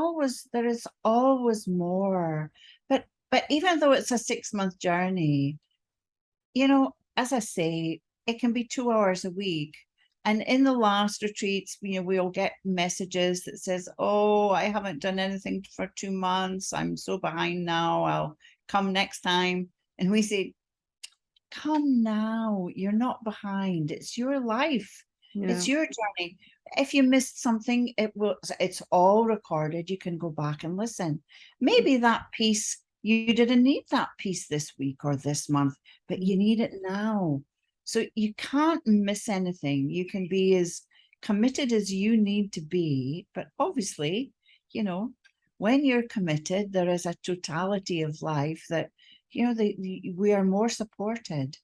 always more. But even though it's a 6-month journey, as I say, it can be 2 hours a week. And in the last retreats, we'll get messages that says, oh, I haven't done anything for 2 months. I'm so behind now. I'll come next time. And we say, come now. You're not behind. It's your life. Yeah. It's your journey. If you missed something, it's all recorded. You can go back and listen. Maybe that piece, you didn't need that piece this week or this month, but you need it now. So you can't miss anything. You can be as committed as you need to be. But obviously, when you're committed, there is a totality of life that, we are more supported.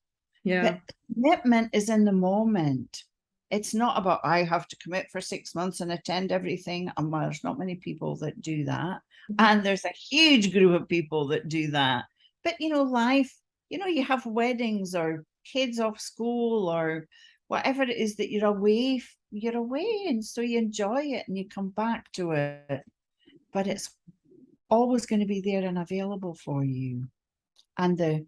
Yeah. But commitment is in the moment. It's not about, I have to commit for 6 months and attend everything. And well, there's not many people that do that. And there's a huge group of people that do that. But, life, you have weddings or kids off school or whatever it is that you're away. And so you enjoy it and you come back to it. But it's always going to be there and available for you. And the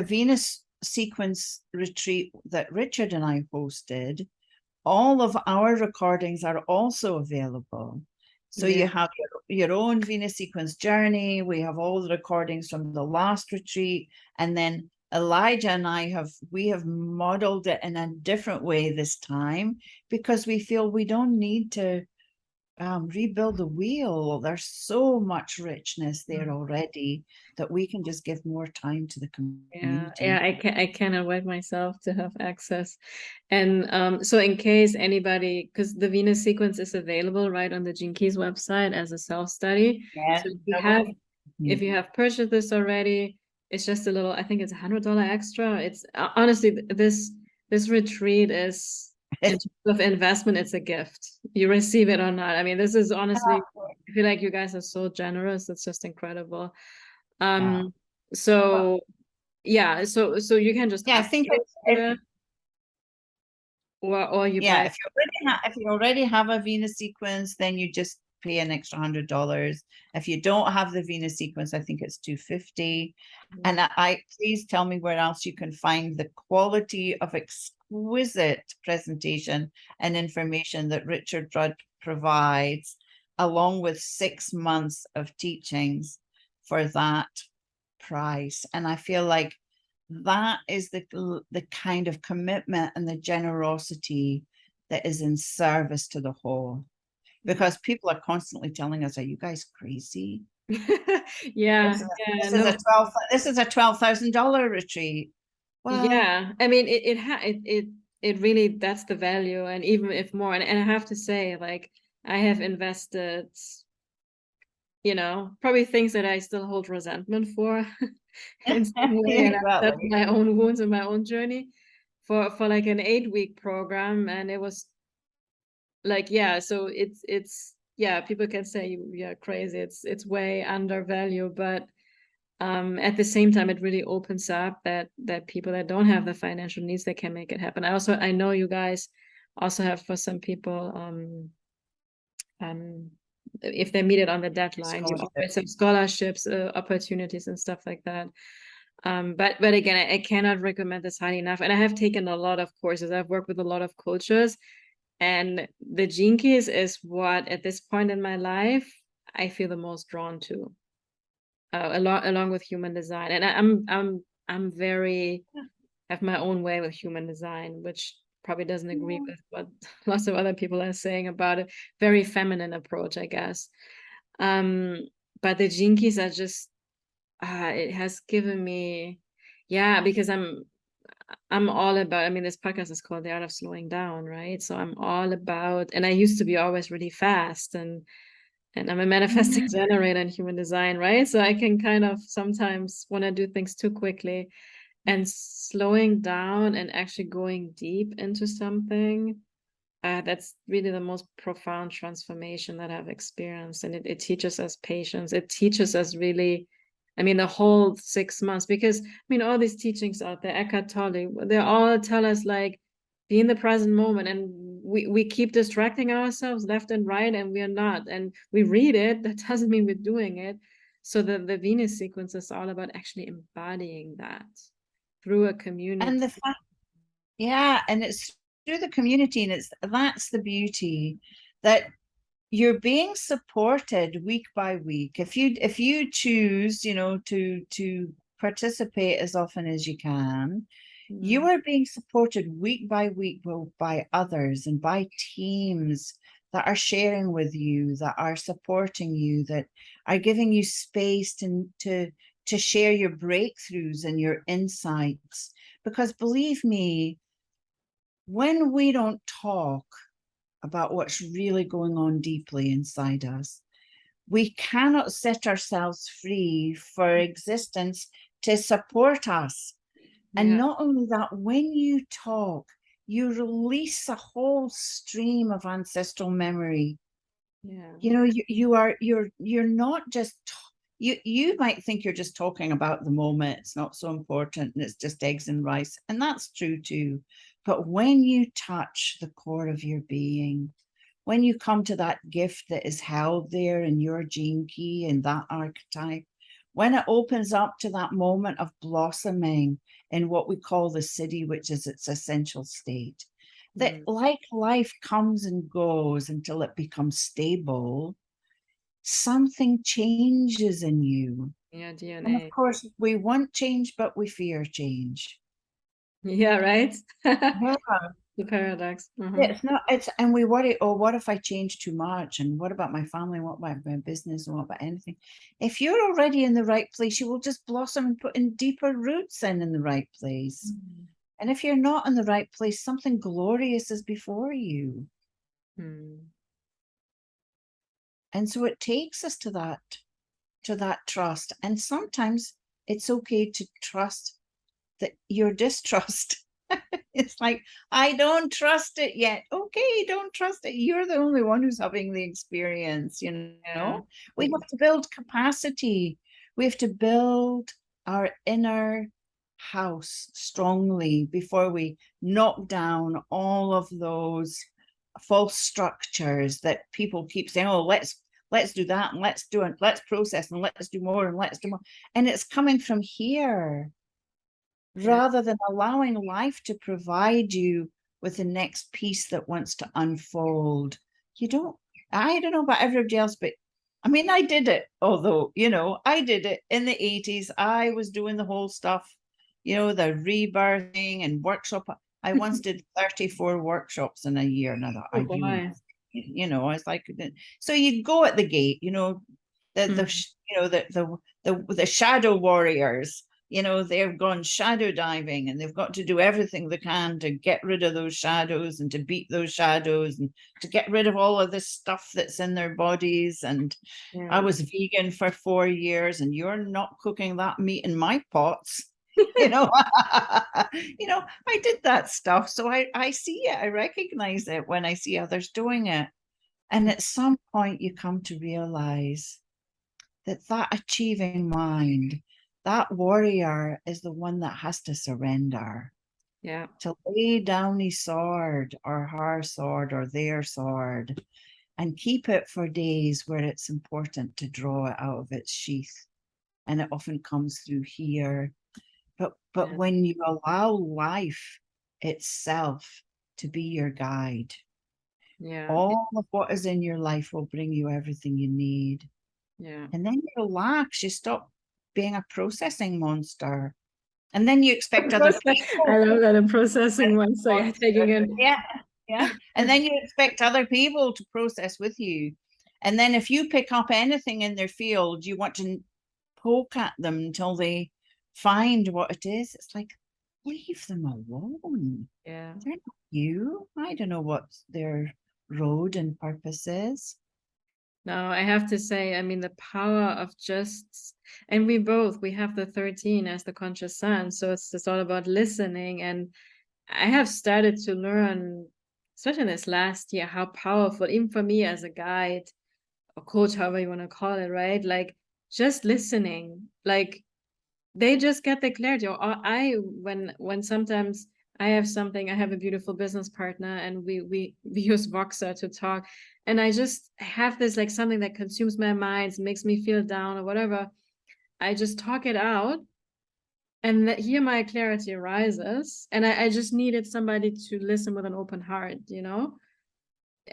Venus sequence retreat that Richard and I hosted, all of our recordings are also available. So you have your own Venus sequence journey. We have all the recordings from the last retreat. And then Elijah and I have modeled it in a different way this time because we feel we don't need to rebuild the wheel. There's so much richness there already that we can just give more time to the community. Yeah, I cannot wait myself to have access. And so in case anybody, because the Venus sequence is available right on the Gene Keys website as a self-study. Yeah. So if you have purchased this already, it's just a little, I think it's $100 extra. It's honestly, this retreat is in terms of investment, it's a gift. You receive it or not. I mean, this is honestly, I feel like you guys are so generous. It's just incredible. So yeah, so you can just I think or you buy. If you already have a Venus sequence, then you just pay an extra $100. If you don't have the Venus sequence, I think it's $250. And I please tell me where else you can find the quality of exquisite presentation and information that Richard Rudd provides, along with 6 months of teachings for that price. And I feel like that is the kind of commitment and the generosity that is in service to the whole, because people are constantly telling us, are you guys crazy? This is a $12,000 retreat. Well, yeah, I mean it really, that's the value, and even if more, and I have to say, like, I have invested, probably things that I still hold resentment for in some way, and that's my own wounds and my own journey for like an 8-week program. And it was like, so it's people can say you're crazy, it's way undervalued, but At the same time, it really opens up that people that don't have the financial needs, they can make it happen. I know you guys also have, for some people, if they meet it on the deadline, you offer some scholarships, opportunities and stuff like that. But again, I cannot recommend this highly enough. And I have taken a lot of courses. I've worked with a lot of coaches, and the Gene Keys is what, at this point in my life, I feel the most drawn to, along with human design. And I'm very, have my own way with human design, which probably doesn't agree with what lots of other people are saying about it. Very feminine approach, I guess. But the Gene Keys are just, it has given me, because I'm all about, I mean, this podcast is called The Art of Slowing Down, right? So I'm all about, and I used to be always really fast, and I'm a manifesting generator in human design, right? So I can kind of sometimes want to do things too quickly, and slowing down and actually going deep into something. That's really the most profound transformation that I've experienced. And it teaches us patience. It teaches us really, I mean, the whole 6 months, because I mean, all these teachings out there, Eckhart Tolle, they all tell us, like, be in the present moment. And we keep distracting ourselves left and right, and we are not. And we read it, that doesn't mean we're doing it. So the Venus sequence is all about actually embodying that through a community. And the fact, and it's through the community, and that's the beauty, that you're being supported week by week. If you choose, to participate as often as you can, you are being supported week by week by others and by teams that are sharing with you, that are supporting you, that are giving you space to share your breakthroughs and your insights. Because believe me, when we don't talk about what's really going on deeply inside us, we cannot set ourselves free for existence to support us. And not only that, when you talk, you release a whole stream of ancestral memory. You're not just, you might think you're just talking about the moment, it's not so important, and it's just eggs and rice, and that's true too. But when you touch the core of your being, when you come to that gift that is held there in your gene key and that archetype, when it opens up to that moment of blossoming in what we call the city, which is its essential state, that like life comes and goes until it becomes stable, something changes in you. DNA. And of course, we want change, but we fear change. Yeah, right? Yeah. The paradox. It's not, and we worry, oh, what if I change too much? And what about my family? What about my business? And what about anything? If you're already in the right place, you will just blossom and put in deeper roots in the right place. And if you're not in the right place, something glorious is before you. And so it takes us to that trust. And sometimes it's okay to trust that your distrust. It's like, I don't trust it yet. Okay, don't trust it. You're the only one who's having the experience, We have to build capacity. We have to build our inner house strongly before we knock down all of those false structures that people keep saying, oh, let's do that, and let's do it, let's process, and let's do more, and let's do more. And it's coming from here, rather than allowing life to provide you with the next piece that wants to unfold. I don't know about everybody else, but I mean, I did it, although, I did it in the 80s. I was doing the whole stuff, the rebirthing and workshop. I once did 34 workshops in a year. And I thought, I was like, so you go at the gate, the shadow warriors, they've gone shadow diving, and they've got to do everything they can to get rid of those shadows and to beat those shadows and to get rid of all of this stuff that's in their bodies. And I was vegan for 4 years, and you're not cooking that meat in my pots. I did that stuff. So I see it, I recognize it when I see others doing it. And at some point you come to realize that achieving mind, that warrior is the one that has to surrender. Yeah. To lay down his sword or her sword or their sword and keep it for days where it's important to draw it out of its sheath. And it often comes through here. But when you allow life itself to be your guide, all of what is in your life will bring you everything you need. And then you relax, you stop being a processing monster. And then you expect other people. I love that, a processing one. So you're taking it. Yeah. And then you expect other people to process with you. And then if you pick up anything in their field, you want to poke at them until they find what it is. It's like, leave them alone. Yeah. They're not you. I don't know what their road and purpose is. No, I have to say, I mean, the power of just, and we have the 13 as the conscious sun. So it's all about listening. And I have started to learn, especially in this last year, how powerful, even for me as a guide or coach, however you want to call it, right? Like just listening, like they just get the clarity. Or when sometimes I have something, I have a beautiful business partner and we use Voxer to talk. And I just have this like something that consumes my mind, makes me feel down or whatever. I just talk it out and here my clarity arises. And I just needed somebody to listen with an open heart, you know?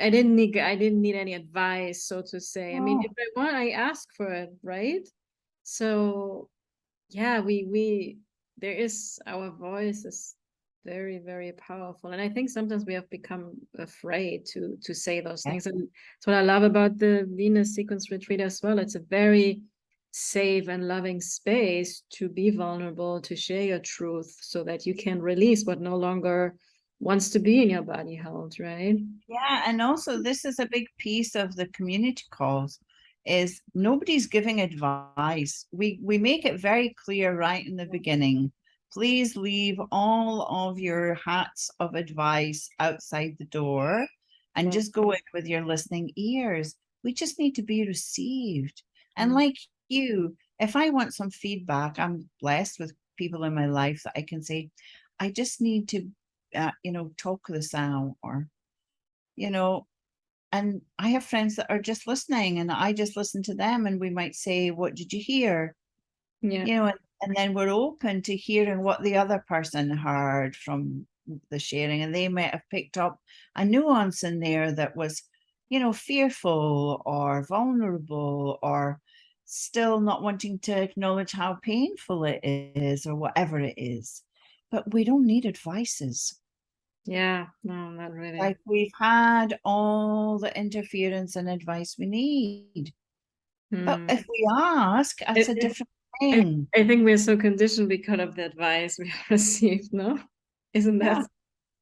I didn't need any advice, so to say. I mean, if I want, I ask for it, right? So yeah, there is, our voice is very, very powerful. And I think sometimes we have become afraid to say those things. And that's what I love about the Venus sequence retreat as well. It's a very safe and loving space to be vulnerable, to share your truth so that you can release what no longer wants to be in your body held, right? Yeah, and also this is a big piece of the community calls is nobody's giving advice. We make it very clear right in the beginning. Please leave all of your hats of advice outside the door and just go in with your listening ears. We just need to be received. And like you, if I want some feedback, I'm blessed with people in my life that I can say, I just need to, talk this out, or and I have friends that are just listening and I just listen to them and we might say, what did you hear? And then we're open to hearing what the other person heard from the sharing, and they might have picked up a nuance in there that was, fearful or vulnerable or still not wanting to acknowledge how painful it is or whatever it is. But we don't need advices. Yeah, no, not really. Like we've had all the interference and advice we need. But if we ask, that's a different thing. I think we're so conditioned because of the advice we have received, no? Isn't that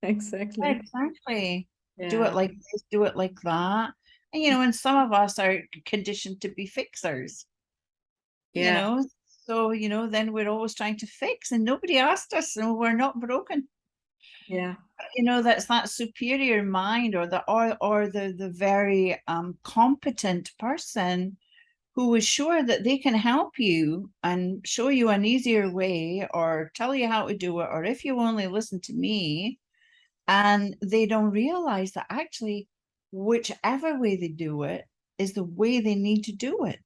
exactly? Exactly. Do it like this, do it like that. And and some of us are conditioned to be fixers. So then we're always trying to fix, and nobody asked us, so we're not broken. That's that superior mind or the very competent person who is sure that they can help you and show you an easier way or tell you how to do it, or if you only listen to me. And they don't realize that actually whichever way they do it is the way they need to do it.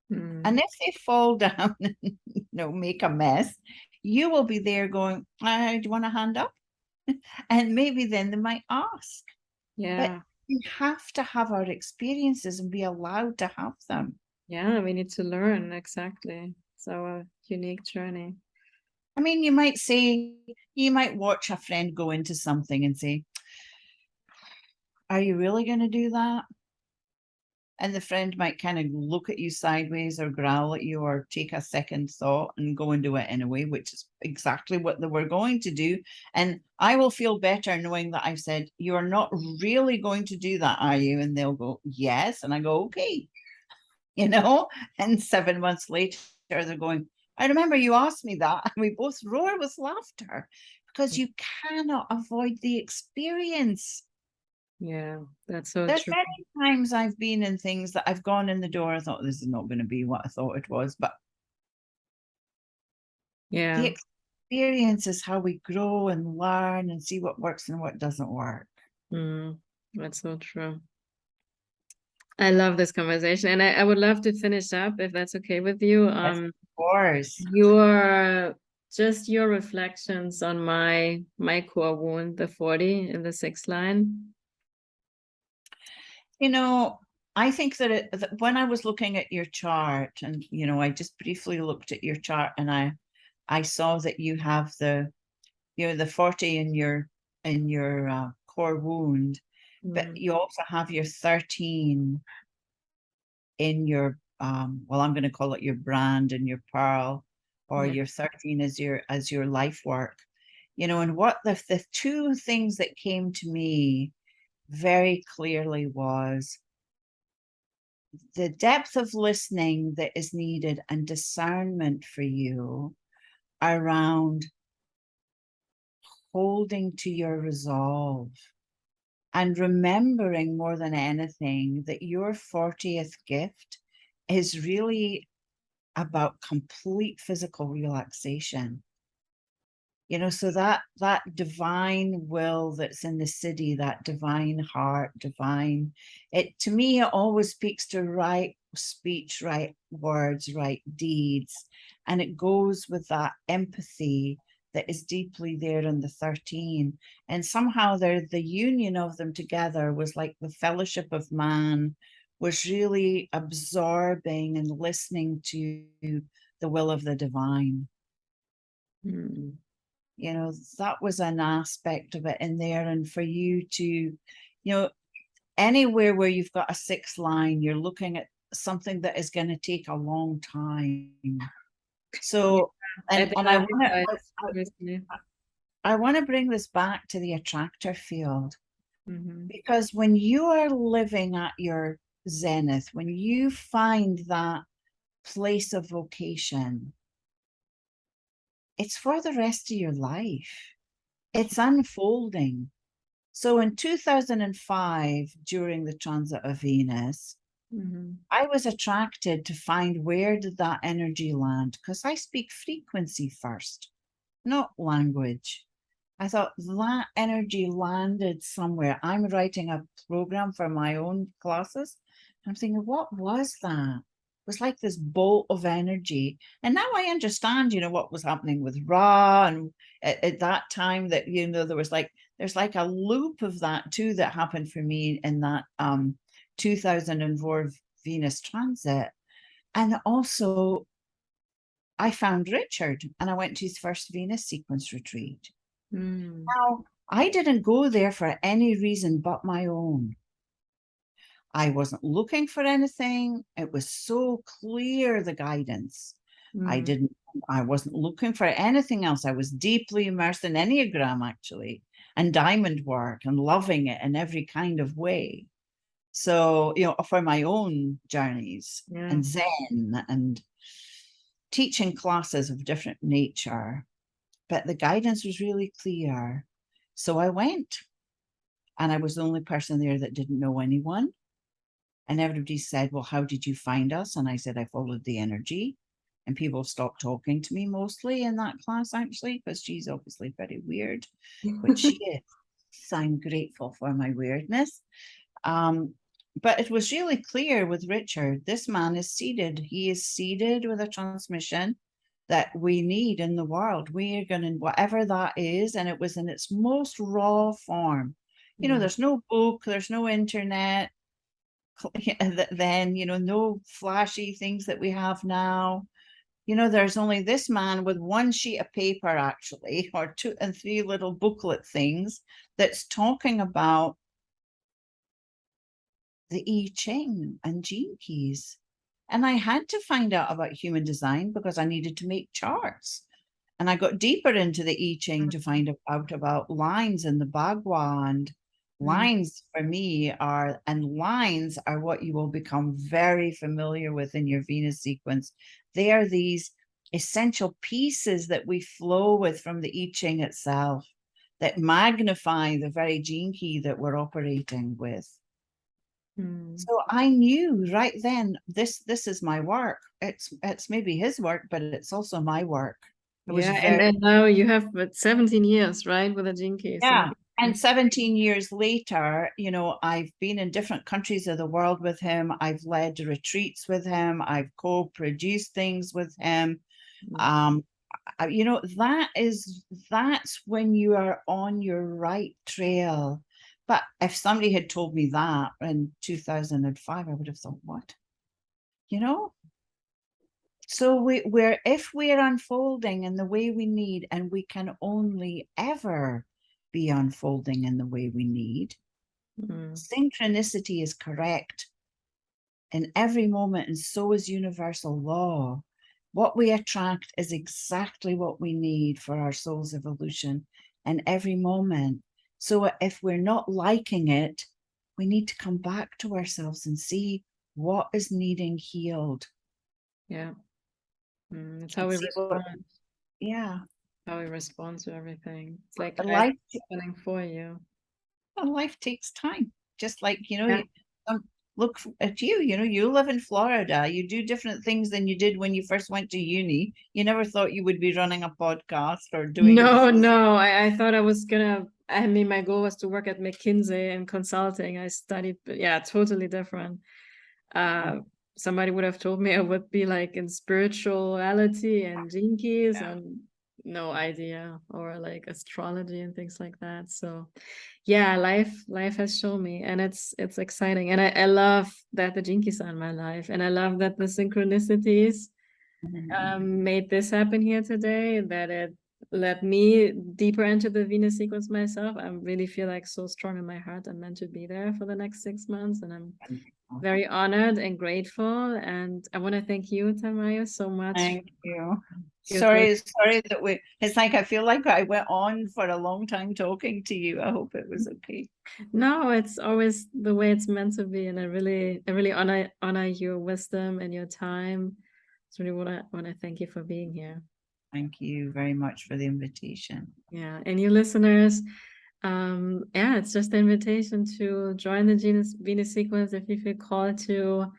And if they fall down and make a mess, you will be there going, do you want a hand up? And maybe then they might ask. But we have to have our experiences and be allowed to have them. Yeah, we need to learn, exactly. It's our unique journey. I mean, you might watch a friend go into something and say, are you really going to do that? And the friend might kind of look at you sideways or growl at you or take a second thought and go and do it anyway, which is exactly what they were going to do. And I will feel better knowing that I've said, you are not really going to do that, are you? And they'll go, yes. And I go, okay. And 7 months later, they're going, I remember you asked me that. And we both roar with laughter because you cannot avoid the experience. Yeah, that's so There's true. many times I've been in things that I've gone in the door, I thought this is not going to be what I thought it was, but Yeah. The experience is how we grow and learn and see what works and what doesn't work. That's so true. I love this conversation, and I would love to finish up if that's okay with you. Of course. Your reflections on my core wound, the 40 in the 6th line. You know, I think that when I was looking at your chart, and I just briefly looked at your chart, and I saw that you have the 40 in your core wound, but you also have your 13 in your well, I'm going to call it your brand and your pearl, or your 13 as your life work. And what the two things that came to me very clearly was the depth of listening that is needed and discernment for you around holding to your resolve and remembering more than anything that your 40th gift is really about complete physical relaxation. So that divine will that's in the city, that divine heart, it to me, it always speaks to right speech, right words, right deeds. And it goes with that empathy that is deeply there in the 13. And somehow the union of them together was like the fellowship of man was really absorbing and listening to the will of the divine. That was an aspect of it in there. And for you to, anywhere where you've got a 6th line, you're looking at something that is going to take a long time. So, and I want to bring this back to the attractor field, because when you are living at your zenith, when you find that place of vocation, it's for the rest of your life. It's unfolding. So in 2005, during the transit of Venus, I was attracted to find where did that energy land, because I speak frequency first, not language. I thought that energy landed somewhere. I'm writing a program for my own classes. I'm thinking, what was that? It was like this bolt of energy. And now I understand, what was happening with Ra. And at that time that, there's like a loop of that too that happened for me in that 2004 Venus transit. And also I found Richard and I went to his first Venus sequence retreat. Now, I didn't go there for any reason but my own. I wasn't looking for anything. It was so clear, the guidance. I wasn't looking for anything else. I was deeply immersed in Enneagram, actually, and diamond work and loving it in every kind of way. So, for my own journeys and Zen and teaching classes of different nature. But the guidance was really clear. So I went, and I was the only person there that didn't know anyone. And everybody said, well, how did you find us? And I said, I followed the energy. And people stopped talking to me mostly in that class, actually, because she's obviously very weird, which she is. So I'm grateful for my weirdness. But it was really clear with Richard, this man is seeded. He is seeded with a transmission that we need in the world. We are going to, whatever that is, and it was in its most raw form. There's no book, there's no internet, then, no flashy things that we have now. There's only this man with one sheet of paper, actually, or 2 and 3 little booklet things that's talking about the I Ching and gene keys. And I had to find out about human design because I needed to make charts. And I got deeper into the I Ching to find out about lines in the Bagua. And lines for me lines are what you will become very familiar with in your Venus sequence. They are these essential pieces that we flow with from the I Ching itself that magnify the very gene key that we're operating with. So I knew right then, this is my work. It's maybe his work, but it's also my work, It was and then now you have 17 years, right, with a gene key. Yeah. And 17 years later, you know, I've been in different countries of the world with him. I've led retreats with him. I've co-produced things with him. You know, that's when you are on your right trail. But if somebody had told me that in 2005, I would have thought, what? You know? So if we're unfolding in the way we need, and we can only ever be unfolding in the way we need, synchronicity is correct in every moment, and so is universal law. What we attract is exactly what we need for our soul's evolution in every moment. So if we're not liking it, we need to come back to ourselves and see what is needing healed. Yeah. It's how we respond. Yeah. How we respond to everything. It's like life happening for you. Life takes time. Just like, you know, look at you, you know, you live in Florida. You do different things than you did when you first went to uni. You never thought you would be running a podcast or doing No. I thought I was gonna, I mean, my goal was to work at McKinsey and consulting. I studied, yeah, totally different. Somebody would have told me I would be like in spirituality and gene keys, and no idea, or like astrology and things like that. So yeah, life has shown me, and it's exciting. And I love that the gene keys are in my life, and I love that the synchronicities made this happen here today, that it led me deeper into the Venus sequence myself. I really feel like so strong in my heart I'm meant to be there for the next 6 months, and I'm very honored and grateful. And I want to thank you, Tanmayo, so much. Thank you. Sorry that it's like I feel like I went on for a long time talking to you. I hope it was okay. No, it's always the way it's meant to be, and I really honor your wisdom and your time. So really want to thank you for being here. Thank you very much for the invitation. Yeah, and you listeners, yeah, it's just an invitation to join the Venus sequence if you feel called to.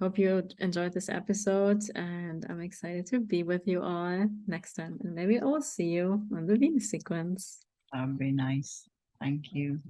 Hope you enjoyed this episode, and I'm excited to be with you all next time, and maybe I will see you on the Venus sequence. That would be nice. Thank you.